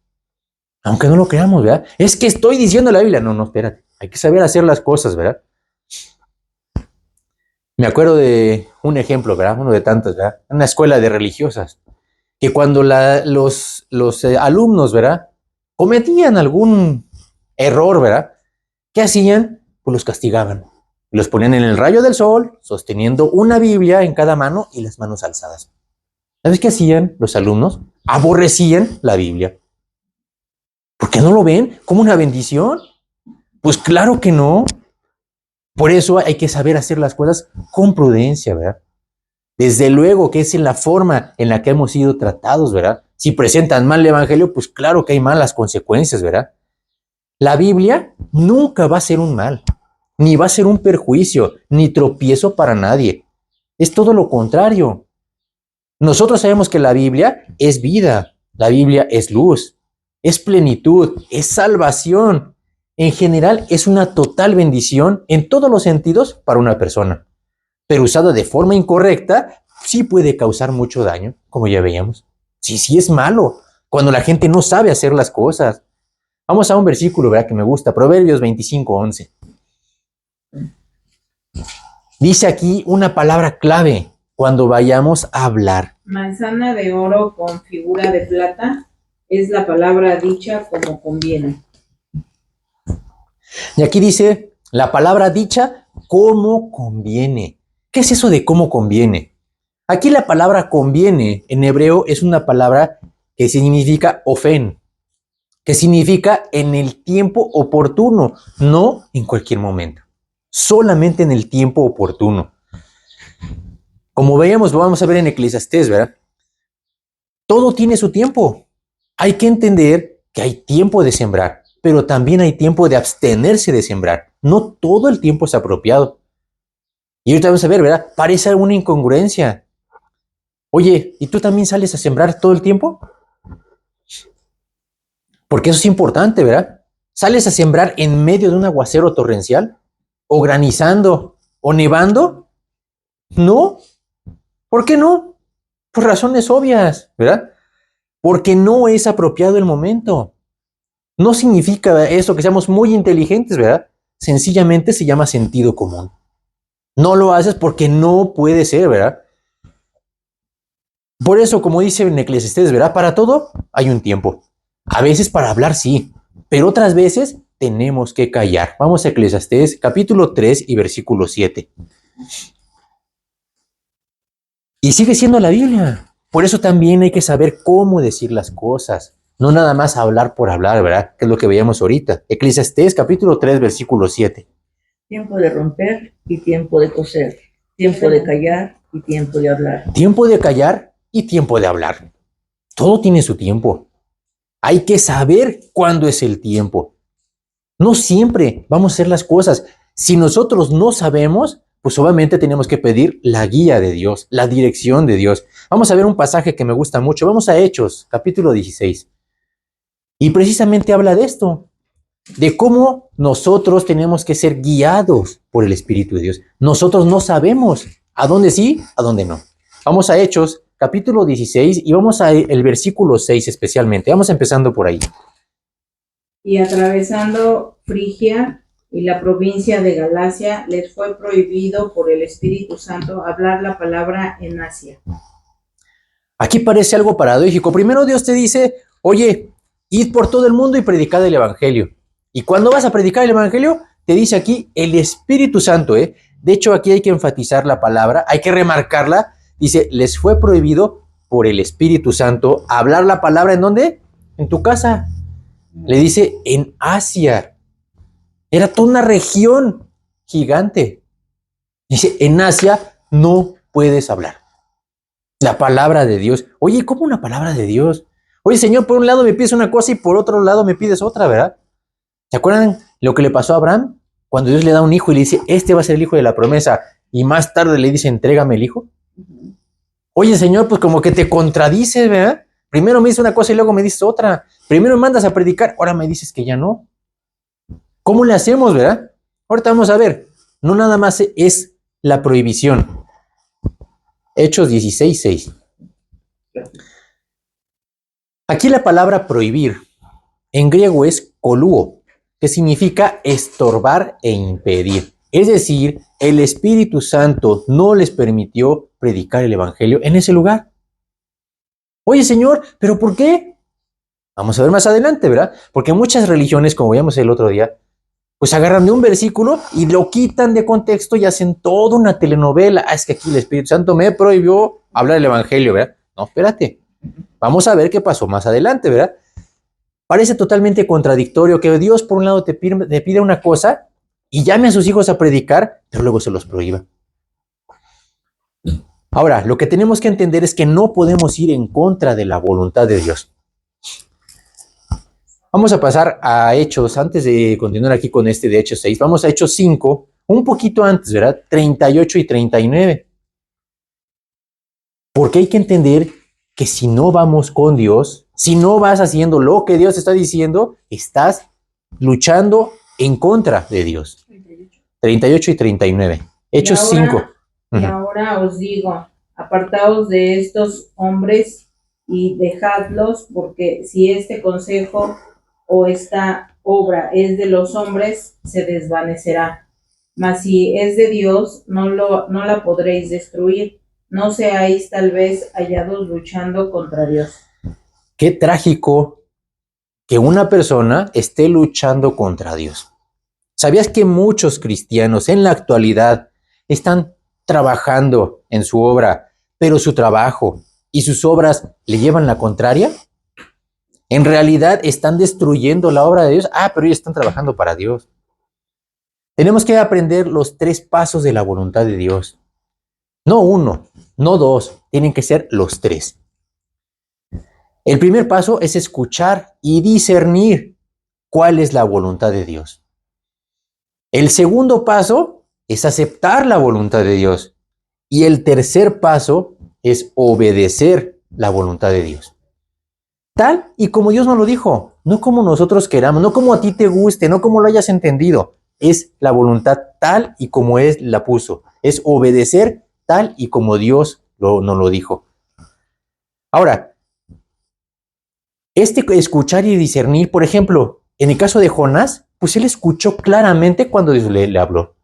Speaker 1: Aunque no lo creamos, ¿verdad? Es que estoy diciendo la Biblia. No, espérate. Hay que saber hacer las cosas, ¿verdad? Me acuerdo de un ejemplo, ¿verdad? Uno de tantos, ¿verdad? Una escuela de religiosas, que cuando los alumnos, ¿verdad?, cometían algún error, ¿verdad?, ¿qué hacían? Pues los castigaban. Los ponían en el rayo del sol, sosteniendo una Biblia en cada mano y las manos alzadas. ¿Sabes qué hacían los alumnos? Aborrecían la Biblia. ¿Por qué no lo ven como una bendición? Pues claro que no. Por eso hay que saber hacer las cosas con prudencia, ¿verdad? Desde luego que es en la forma en la que hemos sido tratados, ¿verdad? Si presentan mal el evangelio, pues claro que hay malas consecuencias, ¿verdad? La Biblia nunca va a ser un mal, ni va a ser un perjuicio, ni tropiezo para nadie. Es todo lo contrario. Nosotros sabemos que la Biblia es vida, la Biblia es luz, es plenitud, es salvación. En general, es una total bendición en todos los sentidos para una persona. Pero usada de forma incorrecta, sí puede causar mucho daño, como ya veíamos. Sí es malo, cuando la gente no sabe hacer las cosas. Vamos a un versículo, ¿verdad?, que me gusta, Proverbios 25:11. Dice aquí una palabra clave cuando vayamos a hablar.
Speaker 3: Manzana de oro con figura de plata es la palabra dicha como conviene.
Speaker 1: Y aquí dice la palabra dicha como conviene. ¿Qué es eso de cómo conviene? Aquí la palabra conviene en hebreo es una palabra que significa ofen, que significa en el tiempo oportuno, no en cualquier momento, solamente en el tiempo oportuno. Como veíamos, lo vamos a ver en Eclesiastés, ¿verdad? Todo tiene su tiempo. Hay que entender que hay tiempo de sembrar, pero también hay tiempo de abstenerse de sembrar. No todo el tiempo es apropiado. Y ahorita vamos a ver, ¿verdad? Parece alguna incongruencia. Oye, ¿y tú también sales a sembrar todo el tiempo? Porque eso es importante, ¿verdad? ¿Sales a sembrar en medio de un aguacero torrencial? ¿O granizando? ¿O nevando? No. ¿Por qué no? Por razones obvias, ¿verdad? Porque no es apropiado el momento. No significa eso que seamos muy inteligentes, ¿verdad? Sencillamente se llama sentido común. No lo haces porque no puede ser, ¿verdad? Por eso, como dice en Eclesiastés, ¿verdad? Para todo hay un tiempo. A veces para hablar sí, pero otras veces tenemos que callar. Vamos a Eclesiastés capítulo 3 y versículo 7. Y sigue siendo la Biblia. Por eso también hay que saber cómo decir las cosas. No nada más hablar por hablar, ¿verdad? Que es lo que veíamos ahorita. Eclesiastés capítulo 3, versículo 7.
Speaker 2: Tiempo de romper y tiempo de coser. Tiempo de callar y tiempo de hablar.
Speaker 1: Tiempo de callar y tiempo de hablar. Todo tiene su tiempo. Hay que saber cuándo es el tiempo. No siempre vamos a hacer las cosas. Si nosotros no sabemos, pues obviamente tenemos que pedir la guía de Dios, la dirección de Dios. Vamos a ver un pasaje que me gusta mucho. Vamos a Hechos, capítulo 16. Y precisamente habla de esto, de cómo nosotros tenemos que ser guiados por el Espíritu de Dios. Nosotros no sabemos a dónde sí, a dónde no. Vamos a Hechos, capítulo 16, y vamos a el versículo 6 especialmente. Vamos empezando por ahí.
Speaker 3: Y atravesando Frigia y la provincia de Galacia, les fue prohibido por el Espíritu Santo hablar la palabra en Asia.
Speaker 1: Aquí parece algo paradójico. Primero Dios te dice, oye, id por todo el mundo y predicad el Evangelio. Y cuando vas a predicar el Evangelio, te dice aquí el Espíritu Santo, ¿eh? De hecho, aquí hay que enfatizar la palabra, hay que remarcarla. Dice, les fue prohibido por el Espíritu Santo hablar la palabra, ¿en dónde? En tu casa. Le dice, en Asia. Era toda una región gigante. Dice, en Asia no puedes hablar la palabra de Dios. Oye, ¿cómo una palabra de Dios? Oye, Señor, por un lado me pides una cosa y por otro lado me pides otra, ¿verdad? ¿Se acuerdan lo que le pasó a Abraham? Cuando Dios le da un hijo y le dice, este va a ser el hijo de la promesa. y más tarde le dice, entrégame el hijo. Oye, Señor, pues como que te contradices, ¿verdad? Primero me dices una cosa y luego me dices otra. Primero me mandas a predicar, ahora me dices que ya no. ¿Cómo le hacemos, verdad? Ahorita vamos a ver. No nada más es la prohibición. Hechos 16:6. Aquí la palabra prohibir en griego es koluo, que significa estorbar e impedir. Es decir, el Espíritu Santo no les permitió predicar el Evangelio en ese lugar. Oye, Señor, ¿pero por qué? Vamos a ver más adelante, ¿verdad? Porque muchas religiones, como veíamos el otro día, pues agarran de un versículo y lo quitan de contexto y hacen toda una telenovela. Ah, es que aquí el Espíritu Santo me prohibió hablar del Evangelio, ¿verdad? No, espérate. Vamos a ver qué pasó más adelante, ¿verdad? Parece totalmente contradictorio que Dios por un lado te pide una cosa y llame a sus hijos a predicar, pero luego se los prohíba. Ahora, lo que tenemos que entender es que no podemos ir en contra de la voluntad de Dios. Vamos a pasar a Hechos, antes de continuar aquí con este de Hechos 6, vamos a Hechos 5, un poquito antes, ¿verdad? 38 y 39. Porque hay que entender que si no vamos con Dios, si no vas haciendo lo que Dios está diciendo, estás luchando en contra de Dios. 38 y 39. Hechos 5.
Speaker 3: Y ahora os digo, apartaos de estos hombres y dejadlos, porque si este consejo o esta obra es de los hombres, se desvanecerá. Mas si es de Dios, no la podréis destruir. No seáis tal vez hallados luchando contra Dios.
Speaker 1: Qué trágico que una persona esté luchando contra Dios. ¿Sabías que muchos cristianos en la actualidad están trabajando en su obra, pero su trabajo y sus obras le llevan la contraria? En realidad están destruyendo la obra de Dios. Pero ellos están trabajando para Dios. Tenemos que aprender los 3 pasos de la voluntad de Dios. No 1, no 2, tienen que ser los 3. El primer paso es escuchar y discernir cuál es la voluntad de Dios. El segundo paso es aceptar la voluntad de Dios. Y el tercer paso es obedecer la voluntad de Dios. Tal y como Dios nos lo dijo, no como nosotros queramos, no como a ti te guste, no como lo hayas entendido. Es la voluntad tal y como Él la puso. Es obedecer tal y como Dios nos lo dijo. Ahora, escuchar y discernir, por ejemplo, en el caso de Jonás, pues él escuchó claramente cuando Dios le habló.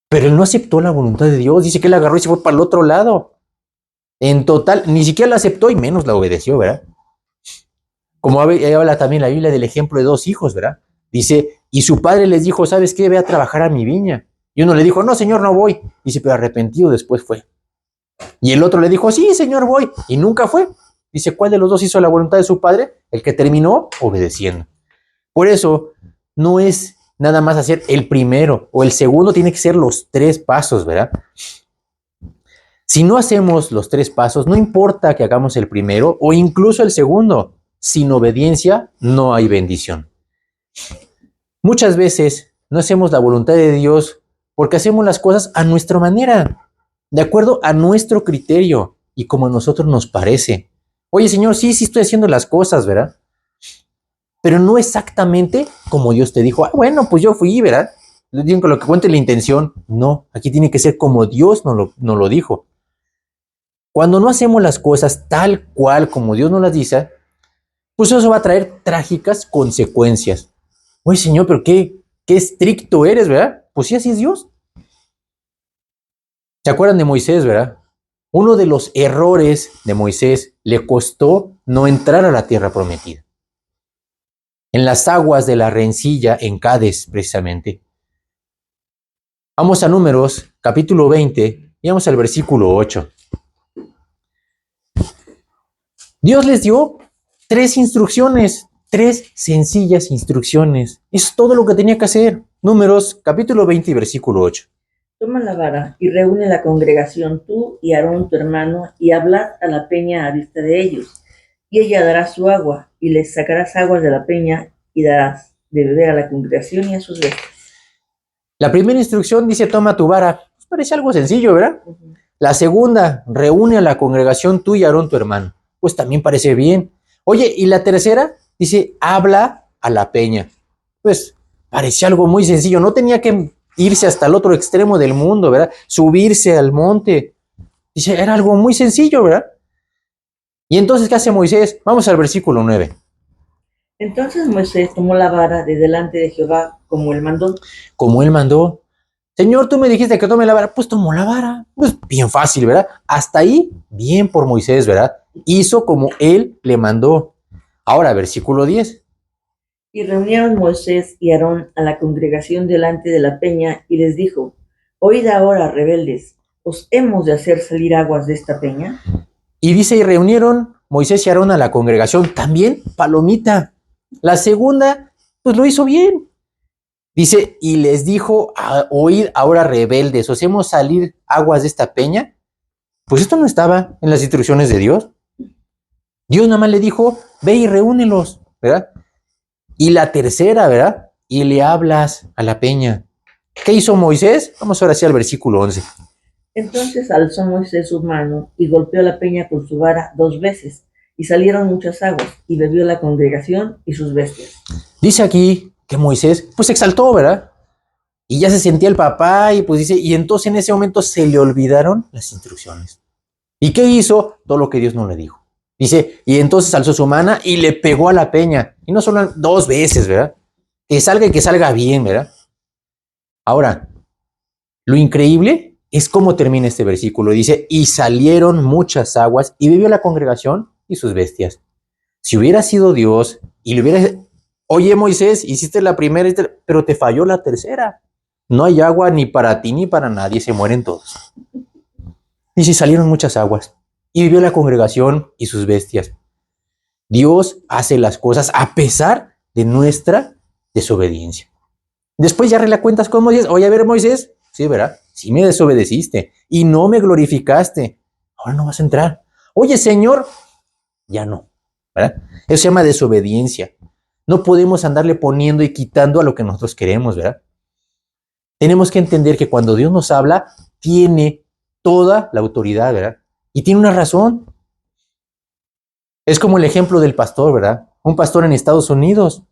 Speaker 1: Pero él no aceptó la voluntad de Dios. Dice que él agarró y se fue para el otro lado. En total, ni siquiera la aceptó y menos la obedeció, ¿verdad? Como habla también la Biblia del ejemplo de 2 hijos, ¿verdad? Dice, y su padre les dijo, ¿sabes qué? Ve a trabajar a mi viña. Y uno le dijo, no, señor, no voy. Dice, pero arrepentido después fue. Y el otro le dijo, sí, señor, voy. Y nunca fue. Dice, ¿cuál de los dos hizo la voluntad de su padre? El que terminó obedeciendo. Por eso, no es nada más hacer el primero o el segundo, tiene que ser los 3 pasos, ¿verdad? Si no hacemos los 3 pasos, no importa que hagamos el primero o incluso el segundo. Sin obediencia no hay bendición. Muchas veces no hacemos la voluntad de Dios porque hacemos las cosas a nuestra manera, de acuerdo a nuestro criterio y como a nosotros nos parece. Oye, Señor, sí estoy haciendo las cosas, ¿verdad? Pero no exactamente como Dios te dijo. Bueno, pues yo fui, ¿verdad? Digo que lo que cuente la intención. No, aquí tiene que ser como Dios nos lo dijo. Cuando no hacemos las cosas tal cual como Dios nos las dice, pues eso va a traer trágicas consecuencias. Oye, Señor, pero qué estricto eres, ¿verdad? Pues sí, así es Dios. ¿Se acuerdan de Moisés, verdad? Uno de los errores de Moisés le costó no entrar a la tierra prometida. En las aguas de la rencilla en Cades, precisamente. Vamos a Números, capítulo 20, y vamos al versículo 8. Dios les dio 3 instrucciones, 3 sencillas instrucciones. Eso es todo lo que tenía que hacer. Números, capítulo 20 y versículo 8.
Speaker 2: Toma la vara y reúne la congregación, tú y Aarón tu hermano, y hablad a la peña a vista de ellos. Y ella dará su agua, y les sacarás aguas de la peña, y darás de beber a la congregación y a sus bestias.
Speaker 1: La primera instrucción dice, toma tu vara. Pues parece algo sencillo, ¿verdad? La segunda, reúne a la congregación tú y Aarón tu hermano. Pues también parece bien. Oye, y la tercera, dice, habla a la peña. Pues parecía algo muy sencillo. No tenía que irse hasta el otro extremo del mundo, ¿verdad? Subirse al monte. Dice, era algo muy sencillo, ¿verdad? Y entonces, ¿qué hace Moisés? Vamos al versículo 9.
Speaker 2: Entonces Moisés tomó la vara de delante de Jehová, como él mandó,
Speaker 1: Como él mandó. Señor, tú me dijiste que tome la vara. Pues tomó la vara. Pues bien fácil, ¿verdad? Hasta ahí, bien por Moisés, ¿verdad? Hizo como él le mandó. Ahora, versículo 10.
Speaker 2: y reunieron Moisés y Aarón a la congregación delante de la peña, y les dijo, oíd ahora, rebeldes, ¿os hemos de hacer salir aguas de esta peña?
Speaker 1: Y dice, y reunieron Moisés y Aarón a la congregación. También, palomita. La segunda, pues lo hizo bien. Dice, y les dijo, oíd ahora rebeldes, ¿os hemos salir aguas de esta peña? Pues esto no estaba en las instrucciones de Dios. Dios nada más le dijo, ve y reúnelos, ¿verdad? Y la tercera, ¿verdad? Y le hablas a la peña. ¿Qué hizo Moisés? Vamos ahora sí al versículo 11.
Speaker 2: Entonces alzó Moisés su mano y golpeó la peña con su vara 2 veces, y salieron muchas aguas, y bebió la congregación y sus bestias.
Speaker 1: Dice aquí que Moisés, pues se exaltó, ¿verdad? Y ya se sentía el papá, y pues dice, y entonces en ese momento se le olvidaron las instrucciones. ¿Y qué hizo? Todo lo que Dios no le dijo. Dice, y entonces alzó su mano y le pegó a la peña. Y no solo 2 veces, ¿verdad? Que salga y que salga bien, ¿verdad? Ahora, lo increíble es cómo termina este versículo. Dice, y salieron muchas aguas y bebió la congregación y sus bestias. Si hubiera sido Dios y le hubiera, oye Moisés, hiciste la primera, pero te falló la tercera. No hay agua ni para ti ni para nadie, se mueren todos. Dice, salieron muchas aguas y vivió la congregación y sus bestias. Dios hace las cosas a pesar de nuestra desobediencia. Después ya arregla cuentas con Moisés. Oye, a ver, Moisés, sí, ¿verdad? Sí me desobedeciste y no me glorificaste. Ahora no vas a entrar. Oye, Señor, ya no, ¿verdad? Eso se llama desobediencia. No podemos andarle poniendo y quitando a lo que nosotros queremos, ¿verdad? Tenemos que entender que cuando Dios nos habla, tiene toda la autoridad, ¿verdad? Y tiene una razón. Es como el ejemplo del pastor, ¿verdad? Un pastor en Estados Unidos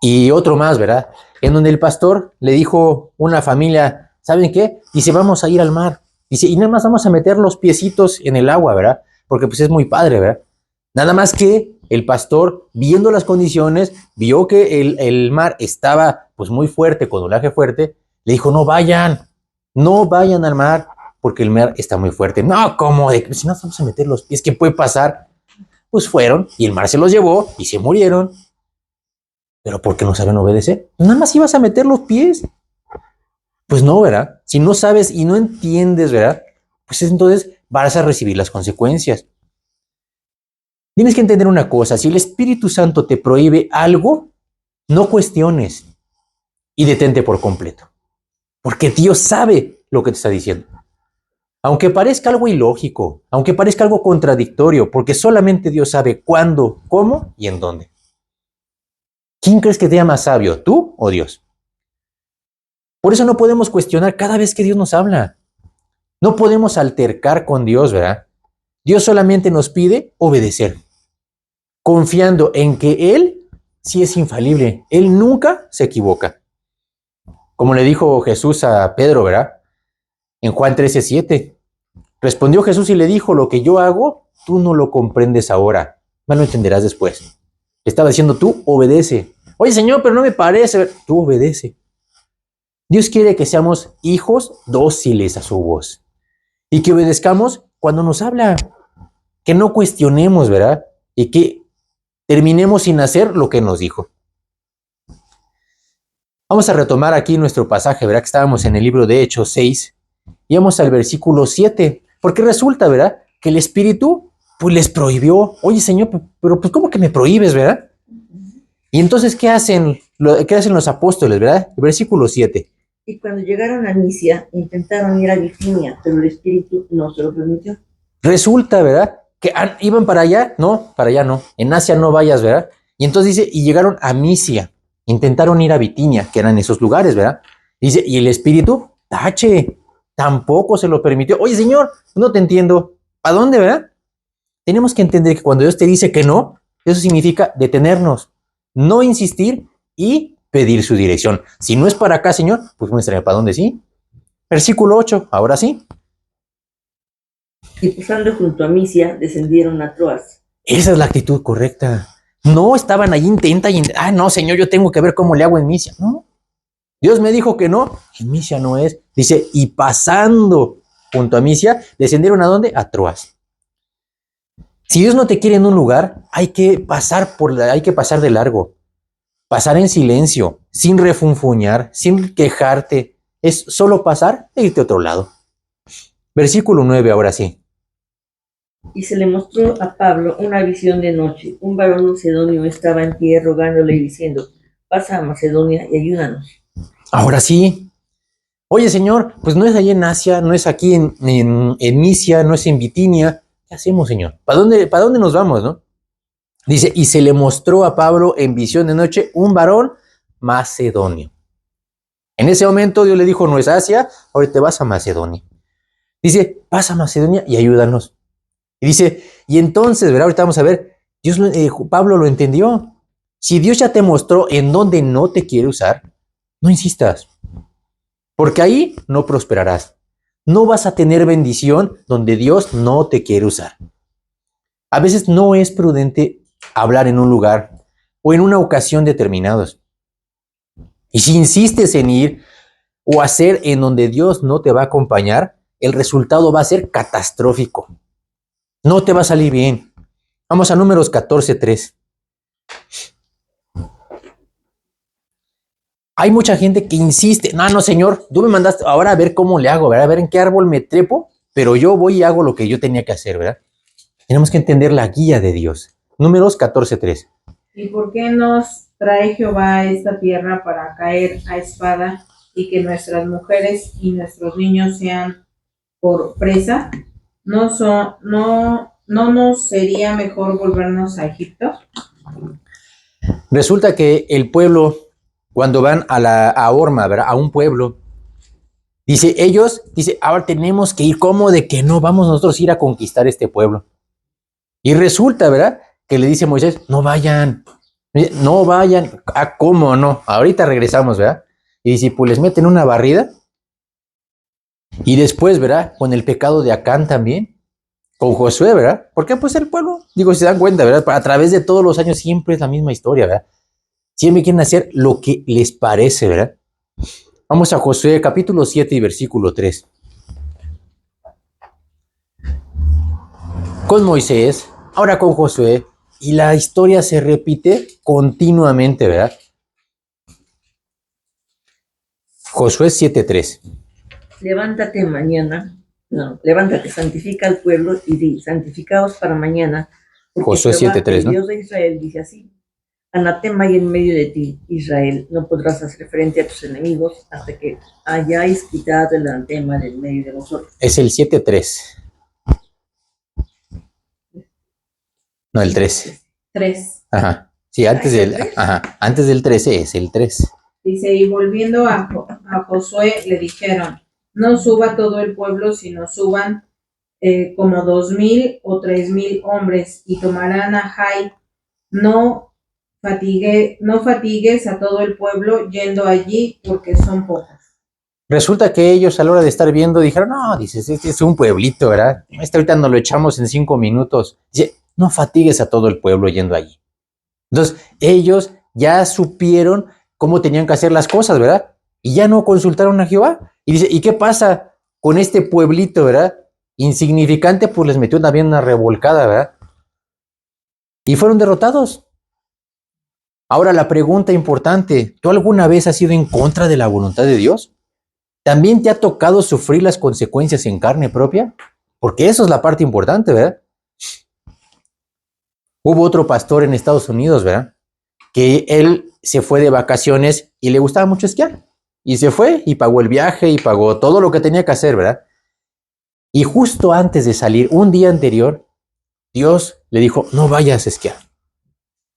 Speaker 1: y otro más, ¿verdad? En donde el pastor le dijo a una familia, ¿saben qué? Dice, vamos a ir al mar. Dice, y nada más vamos a meter los piecitos en el agua, ¿verdad? Porque pues es muy padre, ¿verdad? Nada más que el pastor, viendo las condiciones, vio que el mar estaba pues muy fuerte, con oleaje fuerte, le dijo, no vayan al mar, porque el mar está muy fuerte. No, ¿cómo? Si no vamos a meter los pies, ¿qué puede pasar? Pues fueron y el mar se los llevó y se murieron. ¿Pero por qué no saben obedecer? Nada más ibas a meter los pies. Pues no, ¿verdad? Si no sabes y no entiendes, ¿verdad? Pues entonces vas a recibir las consecuencias. Tienes que entender una cosa, si el Espíritu Santo te prohíbe algo, no cuestiones y detente por completo. Porque Dios sabe lo que te está diciendo. Aunque parezca algo ilógico, aunque parezca algo contradictorio, porque solamente Dios sabe cuándo, cómo y en dónde. ¿Quién crees que te más sabio, tú o Dios? Por eso no podemos cuestionar cada vez que Dios nos habla. No podemos altercar con Dios, ¿verdad? Dios solamente nos pide obedecer, confiando en que Él sí es infalible. Él nunca se equivoca. Como le dijo Jesús a Pedro, ¿verdad? En Juan 13:7. Respondió Jesús y le dijo, lo que yo hago, tú no lo comprendes ahora, más lo entenderás después. Le estaba diciendo, tú obedece. Oye, Señor, pero no me parece. Tú obedece. Dios quiere que seamos hijos dóciles a su voz y que obedezcamos cuando nos habla, que no cuestionemos, ¿verdad? Y que terminemos sin hacer lo que nos dijo. Vamos a retomar aquí nuestro pasaje, ¿verdad? Que estábamos en el libro de Hechos 6 y vamos al versículo 7, porque resulta, ¿verdad? Que el Espíritu pues les prohibió. Oye, Señor, pero pues ¿cómo que me prohíbes, verdad? Y entonces, ¿qué hacen los apóstoles, verdad? El versículo 7.
Speaker 2: Y cuando llegaron a Misia, intentaron ir a Bitinia, pero el Espíritu no se lo permitió.
Speaker 1: Resulta, ¿verdad? Que iban para allá. No, para allá no. En Asia no vayas, ¿verdad? Y entonces dice, y llegaron a Misia. Intentaron ir a Bitinia, que eran esos lugares, ¿verdad? Dice, y el Espíritu tache, tampoco se lo permitió. Oye, Señor, no te entiendo. ¿A dónde, verdad? Tenemos que entender que cuando Dios te dice que no, eso significa detenernos, no insistir y pedir su dirección. Si no es para acá, Señor, pues muéstrame para dónde sí. Versículo 8, ahora sí.
Speaker 2: Y pasando junto a Misia, descendieron a Troas.
Speaker 1: Esa es la actitud correcta. No estaban ahí, no, Señor, yo tengo que ver cómo le hago en Misia. No, Dios me dijo que no, en Misia no es. Dice, y pasando junto a Misia, descendieron ¿a dónde? A Troas. Si Dios no te quiere en un lugar, hay que pasar de largo, pasar en silencio, sin refunfuñar, sin quejarte. Es solo pasar e irte a otro lado. Versículo 9, ahora sí.
Speaker 2: Y se le mostró a Pablo una visión de noche. Un varón macedonio estaba en pie rogándole y diciendo, pasa a Macedonia y ayúdanos.
Speaker 1: Ahora sí. Oye, Señor, pues no es allí en Asia, no es aquí en Misia, no es en Bitinia. ¿Qué hacemos, Señor? ¿Para dónde nos vamos, no? Dice, y se le mostró a Pablo en visión de noche un varón macedonio. En ese momento Dios le dijo, no es Asia, ahora te vas a Macedonia. Dice, pasa a Macedonia y ayúdanos. Y dice, y entonces, ¿verdad? Ahorita vamos a ver, Pablo lo entendió. Si Dios ya te mostró en dónde no te quiere usar, no insistas, porque ahí no prosperarás. No vas a tener bendición donde Dios no te quiere usar. A veces no es prudente hablar en un lugar o en una ocasión determinados. Y si insistes en ir o hacer en donde Dios no te va a acompañar, el resultado va a ser catastrófico. No te va a salir bien. Vamos a Números 14:3. Hay mucha gente que insiste, no, Señor, tú me mandaste ahora a ver cómo le hago, ¿verdad? A ver en qué árbol me trepo, pero yo voy y hago lo que yo tenía que hacer, ¿verdad? Tenemos que entender la guía de Dios. Números 14:3.
Speaker 3: ¿Y por qué nos trae Jehová a esta tierra para caer a espada y que nuestras mujeres y nuestros niños sean por presa? ¿No nos sería mejor volvernos a Egipto?
Speaker 1: Resulta que el pueblo, cuando van a Orma, ¿verdad? A un pueblo, dice, ahora tenemos que ir, ¿cómo de que no vamos nosotros a ir a conquistar este pueblo? Y resulta, ¿verdad? Que le dice Moisés, no vayan. ¿Cómo no? Ahorita regresamos, ¿verdad? Y dice, pues les meten una barrida. Y después, ¿verdad? Con el pecado de Acán también. Con Josué, ¿verdad? Porque pues el pueblo, si se dan cuenta, ¿verdad? A través de todos los años siempre es la misma historia, ¿verdad? Siempre quieren hacer lo que les parece, ¿verdad? Vamos a Josué capítulo 7 y versículo 3. Con Moisés, ahora con Josué, y la historia se repite continuamente, ¿verdad? Josué 7:3.
Speaker 2: Levántate, santifica al pueblo y di, santificaos para mañana.
Speaker 1: Josué 7:3, ¿no?
Speaker 2: El Dios de Israel dice así, anatema hay en medio de ti, Israel, no podrás hacer frente a tus enemigos hasta que hayáis quitado el anatema del medio de vosotros.
Speaker 1: Es el 7:3. No, el 3.
Speaker 3: 3.
Speaker 1: Ajá. Sí, antes del 13 es el 3.
Speaker 3: Dice, y volviendo a Josué le dijeron, no suba todo el pueblo, sino suban como 2,000 o 3,000 hombres y tomarán a Jai. No fatigues a todo el pueblo yendo allí porque son pocos.
Speaker 1: Resulta que ellos a la hora de estar viendo dijeron, no, dices, este es un pueblito, ¿verdad? Ahorita nos lo echamos en 5 minutos. Dice, no fatigues a todo el pueblo yendo allí. Entonces, ellos ya supieron cómo tenían que hacer las cosas, ¿verdad? Y ya no consultaron a Jehová. Y dice, ¿y qué pasa con este pueblito, verdad? Insignificante, pues les metió también una revolcada, ¿verdad? Y fueron derrotados. Ahora la pregunta importante, ¿tú alguna vez has ido en contra de la voluntad de Dios? ¿También te ha tocado sufrir las consecuencias en carne propia? Porque eso es la parte importante, ¿verdad? Hubo otro pastor en Estados Unidos, ¿verdad? Que él se fue de vacaciones y le gustaba mucho esquiar. Y se fue y pagó el viaje y pagó todo lo que tenía que hacer, ¿verdad? Y justo antes de salir, un día anterior, Dios le dijo, no vayas a esquiar.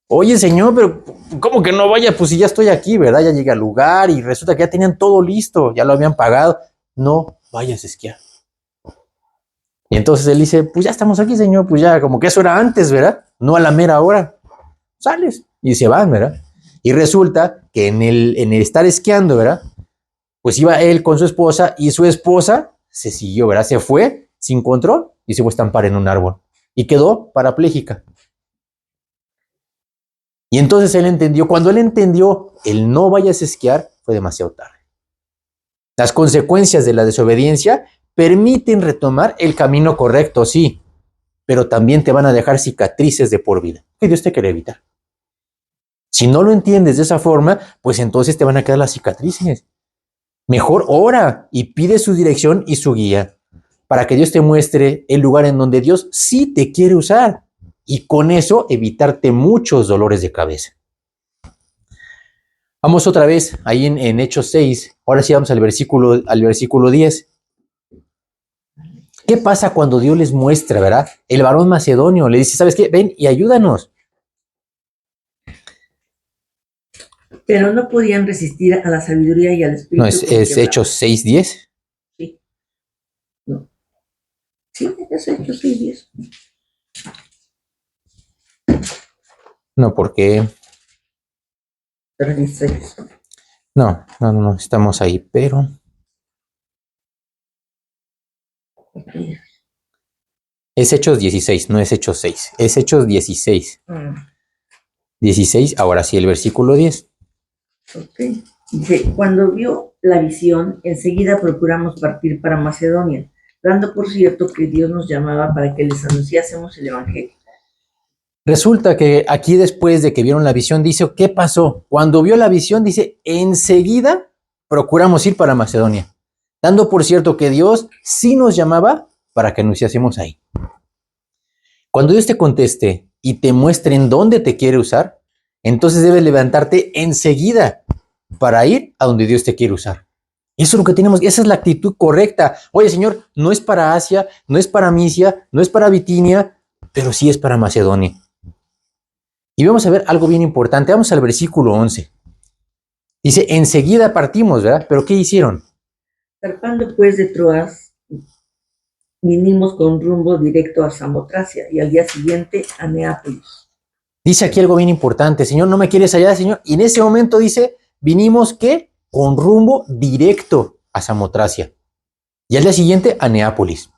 Speaker 1: Oye, Señor, pero ¿cómo que no vaya? Pues si ya estoy aquí, ¿verdad? Ya llegué al lugar y resulta que ya tenían todo listo, ya lo habían pagado. no vayas a esquiar. Y entonces él dice, pues ya estamos aquí, señor, pues ya, como que eso era antes, ¿verdad? No a la mera hora. Sales y se van, ¿verdad? Y resulta que en el estar esquiando, ¿verdad? Pues iba él con su esposa y su esposa se siguió, ¿verdad? Se fue sin control y se fue a estampar en un árbol y quedó parapléjica. Y entonces él entendió, cuando él entendió el no vayas a esquiar, fue demasiado tarde. Las consecuencias de la desobediencia permiten retomar el camino correcto, sí, pero también te van a dejar cicatrices de por vida, que Dios te quiere evitar. Si no lo entiendes de esa forma, pues entonces te van a quedar las cicatrices. Mejor ora y pide su dirección y su guía para que Dios te muestre el lugar en donde Dios sí te quiere usar y con eso evitarte muchos dolores de cabeza. Vamos otra vez ahí en Hechos 6. Ahora sí vamos al versículo 10. ¿Qué pasa cuando Dios les muestra, verdad? El varón macedonio le dice, ¿sabes qué? Ven y ayúdanos.
Speaker 2: Pero no podían resistir a la sabiduría y al espíritu.
Speaker 1: No, es Hechos 6:10.
Speaker 2: Sí. No. Sí, es Hechos 6:10.
Speaker 1: No, porque...
Speaker 2: 36.
Speaker 1: No, estamos ahí, pero... Es Hechos 16, no es Hechos 6. Es Hechos 16. 16, ahora sí, el versículo 10.
Speaker 2: Ok. Dice, cuando vio la visión, enseguida procuramos partir para Macedonia, dando por cierto que Dios nos llamaba para que les anunciásemos el Evangelio.
Speaker 1: Resulta que aquí después de que vieron la visión, dice, ¿qué pasó? Cuando vio la visión, dice, enseguida procuramos ir para Macedonia, dando por cierto que Dios sí nos llamaba para que anunciásemos ahí. Cuando Dios te conteste y te muestre en dónde te quiere usar, entonces debes levantarte enseguida para ir a donde Dios te quiere usar. Eso es lo que tenemos, esa es la actitud correcta. Oye, Señor, no es para Asia, no es para Misia, no es para Bitinia, pero sí es para Macedonia. Y vamos a ver algo bien importante. Vamos al versículo 11. Dice, enseguida partimos, ¿verdad? ¿Pero qué hicieron?
Speaker 2: Zarpando pues de Troas, vinimos con rumbo directo a Samotracia y al día siguiente a Neápolis.
Speaker 1: Dice aquí algo bien importante. Señor, ¿no me quieres allá, Señor? Y en ese momento dice, vinimos, ¿qué? Con rumbo directo a Samotracia. Y al día siguiente a Neápolis.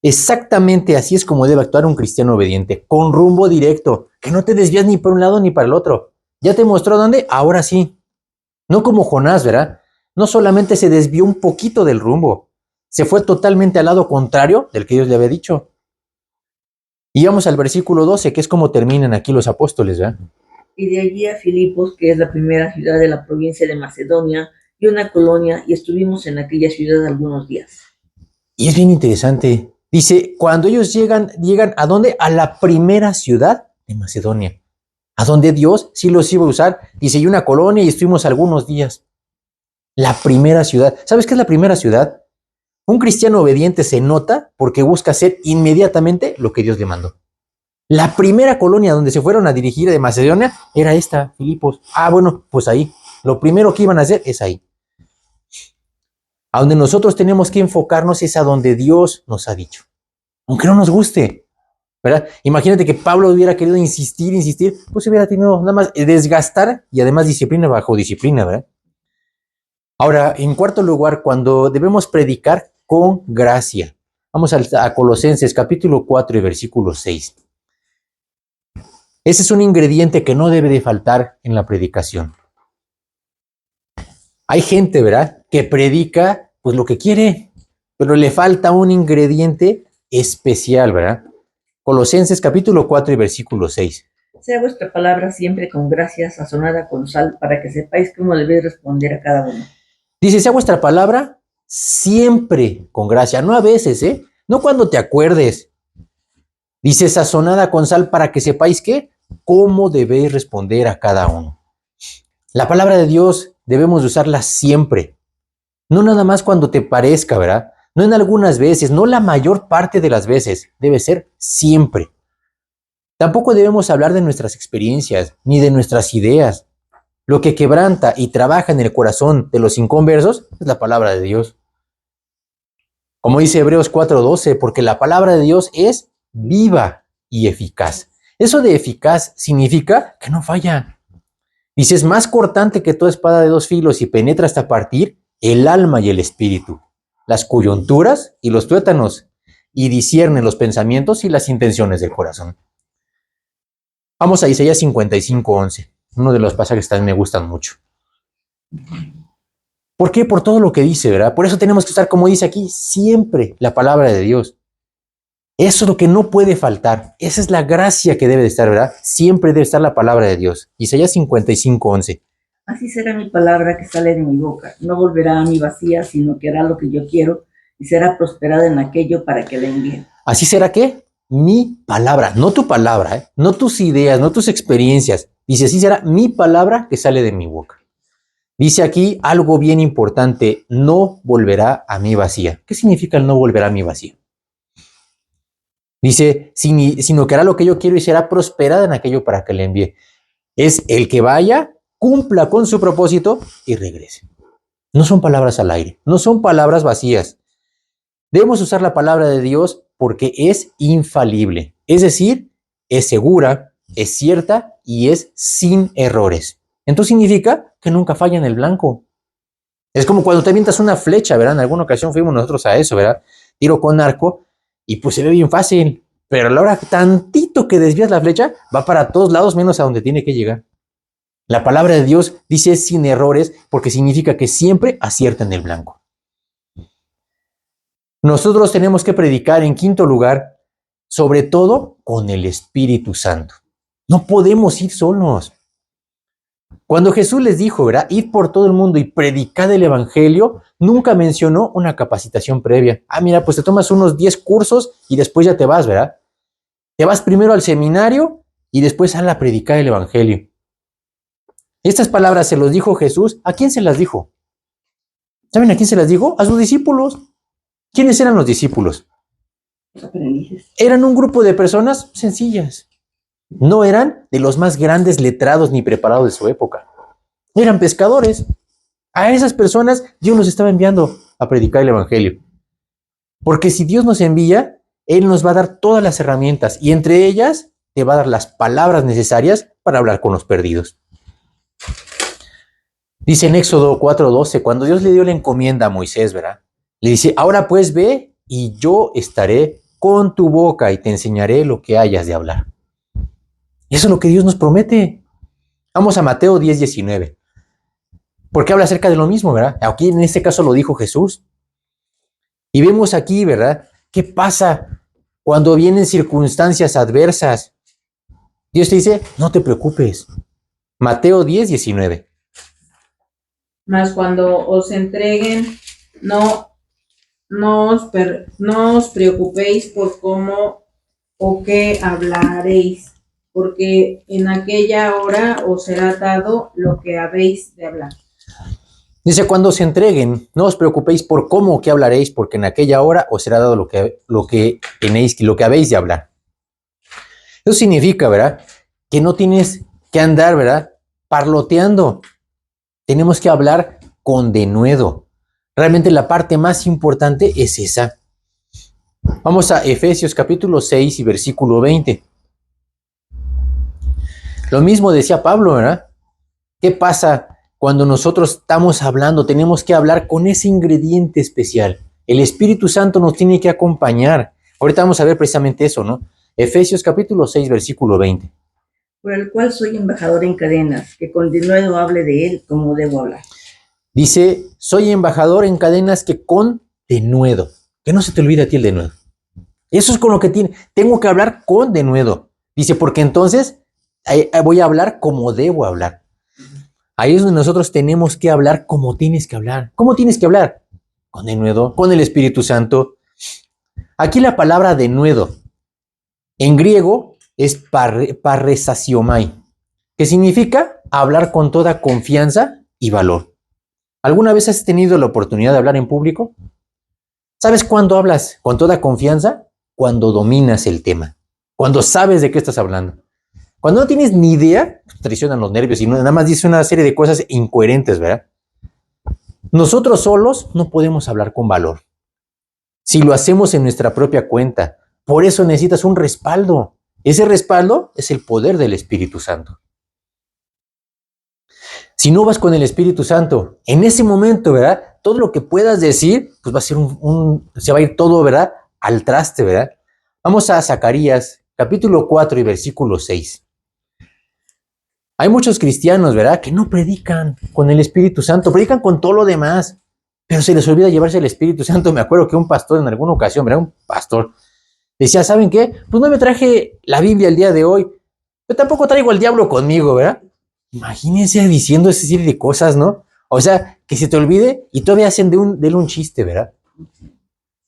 Speaker 1: Exactamente así es como debe actuar un cristiano obediente, con rumbo directo, que no te desvías ni por un lado ni para el otro. ¿Ya te mostró dónde? Ahora sí. No como Jonás, ¿verdad? No solamente se desvió un poquito del rumbo, se fue totalmente al lado contrario del que Dios le había dicho. Y vamos al versículo 12, que es como terminan aquí los apóstoles, ¿verdad?
Speaker 2: Y de allí a Filipos, que es la primera ciudad de la provincia de Macedonia, y una colonia, y estuvimos en aquella ciudad algunos días.
Speaker 1: Y es bien interesante. Dice, cuando ellos llegan ¿a dónde? A la primera ciudad de Macedonia, a donde Dios sí los iba a usar. Dice, y una colonia y estuvimos algunos días. La primera ciudad. ¿Sabes qué es la primera ciudad? Un cristiano obediente se nota porque busca hacer inmediatamente lo que Dios le mandó. La primera colonia donde se fueron a dirigir de Macedonia era esta, Filipos. Ah, bueno, pues ahí. Lo primero que iban a hacer es ahí. A donde nosotros tenemos que enfocarnos es a donde Dios nos ha dicho. Aunque no nos guste, ¿verdad? Imagínate que Pablo hubiera querido insistir, pues hubiera tenido nada más desgastar y además disciplina bajo disciplina, ¿verdad? Ahora, en cuarto lugar, cuando debemos predicar con gracia. Vamos a Colosenses capítulo 4 y versículo 6. Ese es un ingrediente que no debe de faltar en la predicación. Hay gente, ¿verdad?, que predica pues lo que quiere, pero le falta un ingrediente especial, ¿verdad? Colosenses capítulo 4 y versículo 6.
Speaker 2: Sea vuestra palabra siempre con gracia, sazonada con sal, para que sepáis cómo debéis responder a cada uno.
Speaker 1: Dice, sea vuestra palabra siempre con gracia, no a veces, ¿eh? No cuando te acuerdes. Dice, sazonada con sal para que sepáis ¿qué? Cómo debéis responder a cada uno. La palabra de Dios debemos de usarla siempre. No nada más cuando te parezca, ¿verdad? No en algunas veces, no la mayor parte de las veces. Debe ser siempre. Tampoco debemos hablar de nuestras experiencias, ni de nuestras ideas. Lo que quebranta y trabaja en el corazón de los inconversos es la palabra de Dios. Como dice Hebreos 4:12, porque la palabra de Dios es viva y eficaz. Eso de eficaz significa que no falla. Dice, es más cortante que toda espada de dos filos y penetra hasta partir el alma y el espíritu, las coyunturas y los tuétanos, y discierne los pensamientos y las intenciones del corazón. Vamos a Isaías 55:11, uno de los pasajes que también me gustan mucho. ¿Por qué? Por todo lo que dice, ¿verdad? Por eso tenemos que usar, como dice aquí, siempre la palabra de Dios. Eso es lo que no puede faltar. Esa es la gracia que debe de estar, ¿verdad? Siempre debe estar la palabra de Dios. Isaías 55:11.
Speaker 2: Así será mi palabra que sale de mi boca. No volverá a mí vacía, sino que hará lo que yo quiero y será prosperada en aquello para que la envíe.
Speaker 1: ¿Así será qué? Mi palabra, no tu palabra, ¿eh? No tus ideas, no tus experiencias. Dice, así será mi palabra que sale de mi boca. Dice aquí algo bien importante, no volverá a mí vacía. ¿Qué significa el no volverá a mí vacía? Dice, sino que hará lo que yo quiero y será prosperada en aquello para que le envíe. Es el que vaya, cumpla con su propósito y regrese. No son palabras al aire, no son palabras vacías. Debemos usar la palabra de Dios porque es infalible. Es decir, es segura, es cierta y es sin errores. Entonces significa que nunca falla en el blanco. Es como cuando te avientas una flecha, ¿verdad? En alguna ocasión fuimos nosotros a eso, ¿verdad? Tiro con arco y pues se ve bien fácil. Pero a la hora tantito que desvías la flecha, va para todos lados menos a donde tiene que llegar. La palabra de Dios dice sin errores porque significa que siempre acierta en el blanco. Nosotros tenemos que predicar en quinto lugar, sobre todo con el Espíritu Santo. No podemos ir solos. Cuando Jesús les dijo, ¿verdad? Id por todo el mundo y predicad el Evangelio, nunca mencionó una capacitación previa. Mira, pues te tomas unos 10 cursos y después ya te vas, ¿verdad? Te vas primero al seminario y después a predicar el Evangelio. Estas palabras se los dijo Jesús. ¿A quién se las dijo? ¿Saben a quién se las dijo? A sus discípulos. ¿Quiénes eran los discípulos?
Speaker 2: Los aprendices.
Speaker 1: Eran un grupo de personas sencillas. No eran de los más grandes letrados ni preparados de su época. Eran pescadores. A esas personas Dios nos estaba enviando a predicar el Evangelio. Porque si Dios nos envía, Él nos va a dar todas las herramientas y entre ellas te va a dar las palabras necesarias para hablar con los perdidos. Dice en Éxodo 4:12, cuando Dios le dio la encomienda a Moisés, ¿verdad? Le dice, ahora pues ve y yo estaré con tu boca y te enseñaré lo que hayas de hablar. Eso es lo que Dios nos promete. Vamos a Mateo 10:19. Porque habla acerca de lo mismo, ¿verdad? Aquí en este caso lo dijo Jesús. Y vemos aquí, ¿verdad? ¿Qué pasa cuando vienen circunstancias adversas? Dios te dice, no te preocupes. Mateo 10:19.
Speaker 3: Mas cuando os entreguen, no os preocupéis por cómo o qué hablaréis, porque en aquella hora os será dado lo que habéis de hablar.
Speaker 1: Dice, cuando se entreguen, no os preocupéis por cómo o qué hablaréis, porque en aquella hora os será dado lo que habéis de hablar. Eso significa, ¿verdad? Que no tienes que andar, ¿verdad? Parloteando. Tenemos que hablar con denuedo. Realmente la parte más importante es esa. Vamos a Efesios capítulo 6 y versículo 20. Lo mismo decía Pablo, ¿verdad? ¿Qué pasa cuando nosotros estamos hablando? Tenemos que hablar con ese ingrediente especial. El Espíritu Santo nos tiene que acompañar. Ahorita vamos a ver precisamente eso, ¿no? Efesios capítulo 6, versículo 20.
Speaker 2: Por el cual soy embajador en cadenas, que con denuedo hable de él como debo hablar.
Speaker 1: Dice, soy embajador en cadenas que con denuedo. Que no se te olvide a ti el denuedo. Eso es con lo que tengo que hablar con denuedo. Dice, porque entonces voy a hablar como debo hablar. Ahí es donde nosotros tenemos que hablar como tienes que hablar. ¿Cómo tienes que hablar? Con denuedo, con el Espíritu Santo. Aquí la palabra denuedo en griego es parresasiomai, que significa hablar con toda confianza y valor. ¿Alguna vez has tenido la oportunidad de hablar en público? ¿Sabes cuándo hablas con toda confianza? Cuando dominas el tema, cuando sabes de qué estás hablando. Cuando no tienes ni idea, traicionan los nervios y nada más dice una serie de cosas incoherentes, ¿verdad? Nosotros solos no podemos hablar con valor. si lo hacemos en nuestra propia cuenta. Por eso necesitas un respaldo. Ese respaldo es el poder del Espíritu Santo. Si no vas con el Espíritu Santo, en ese momento, ¿verdad? Todo lo que puedas decir, pues va a ser se va a ir todo, ¿verdad? Al traste, ¿verdad? Vamos a Zacarías, capítulo 4 y versículo 6. Hay muchos cristianos, ¿verdad? Que no predican con el Espíritu Santo, predican con todo lo demás, pero se les olvida llevarse el Espíritu Santo. Me acuerdo que un pastor en alguna ocasión, ¿verdad? Un pastor decía, ¿saben qué? Pues no me traje la Biblia el día de hoy, pero tampoco traigo al diablo conmigo, ¿verdad? Imagínense diciendo ese tipo de cosas, ¿no? O sea, que se te olvide y todavía hacen de él un chiste, ¿verdad?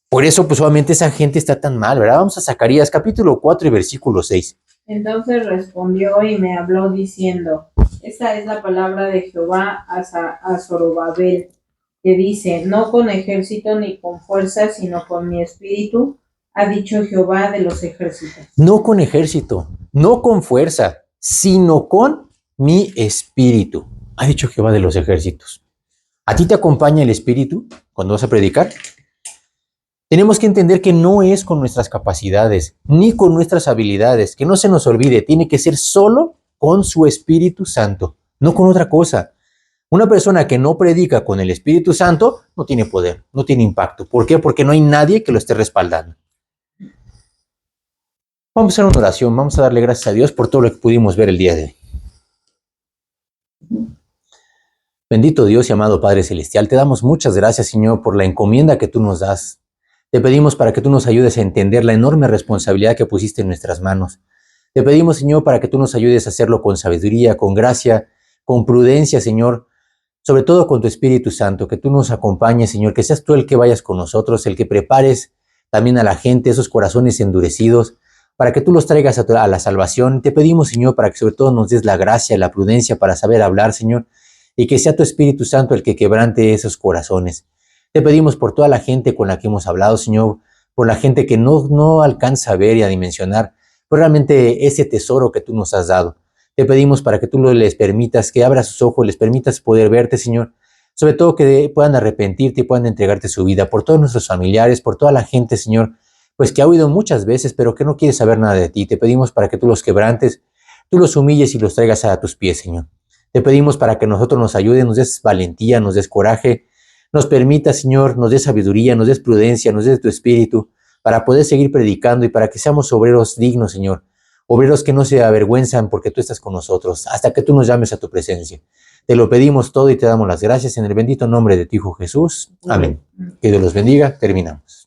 Speaker 1: Por eso, pues obviamente esa gente está tan mal, ¿verdad? Vamos a Zacarías, capítulo 4 y versículo 6.
Speaker 3: Entonces respondió y me habló diciendo, esta es la palabra de Jehová a Zorobabel, que dice, no con ejército ni con fuerza, sino con mi espíritu, ha dicho Jehová de los ejércitos.
Speaker 1: No con ejército, no con fuerza, sino con mi espíritu, ha dicho Jehová de los ejércitos. ¿A ti te acompaña el espíritu cuando vas a predicar? Tenemos que entender que no es con nuestras capacidades, ni con nuestras habilidades, que no se nos olvide, tiene que ser solo con su Espíritu Santo, no con otra cosa. Una persona que no predica con el Espíritu Santo no tiene poder, no tiene impacto. ¿Por qué? Porque no hay nadie que lo esté respaldando. Vamos a hacer una oración, vamos a darle gracias a Dios por todo lo que pudimos ver el día de hoy. Bendito Dios y amado Padre Celestial, te damos muchas gracias, Señor, por la encomienda que tú nos das. Te pedimos para que tú nos ayudes a entender la enorme responsabilidad que pusiste en nuestras manos. Te pedimos, Señor, para que tú nos ayudes a hacerlo con sabiduría, con gracia, con prudencia, Señor, sobre todo con tu Espíritu Santo, que tú nos acompañes, Señor, que seas tú el que vayas con nosotros, el que prepares también a la gente, esos corazones endurecidos, para que tú los traigas a la salvación. Te pedimos, Señor, para que sobre todo nos des la gracia, la prudencia para saber hablar, Señor, y que sea tu Espíritu Santo el que quebrante esos corazones. Te pedimos por toda la gente con la que hemos hablado, Señor, por la gente que no alcanza a ver y a dimensionar, pero realmente ese tesoro que tú nos has dado. Te pedimos para que tú les permitas que abra sus ojos, les permitas poder verte, Señor, sobre todo que puedan arrepentirte y puedan entregarte su vida, por todos nuestros familiares, por toda la gente, Señor, pues que ha oído muchas veces, pero que no quiere saber nada de ti. Te pedimos para que tú los quebrantes, tú los humilles y los traigas a tus pies, Señor. Te pedimos para que nosotros nos ayudes, nos des valentía, nos des coraje, nos permita, Señor, nos des sabiduría, nos des prudencia, nos des tu espíritu, para poder seguir predicando y para que seamos obreros dignos, Señor. Obreros que no se avergüenzan porque tú estás con nosotros, hasta que tú nos llames a tu presencia. Te lo pedimos todo y te damos las gracias en el bendito nombre de tu Hijo Jesús. Amén. Que Dios los bendiga. Terminamos.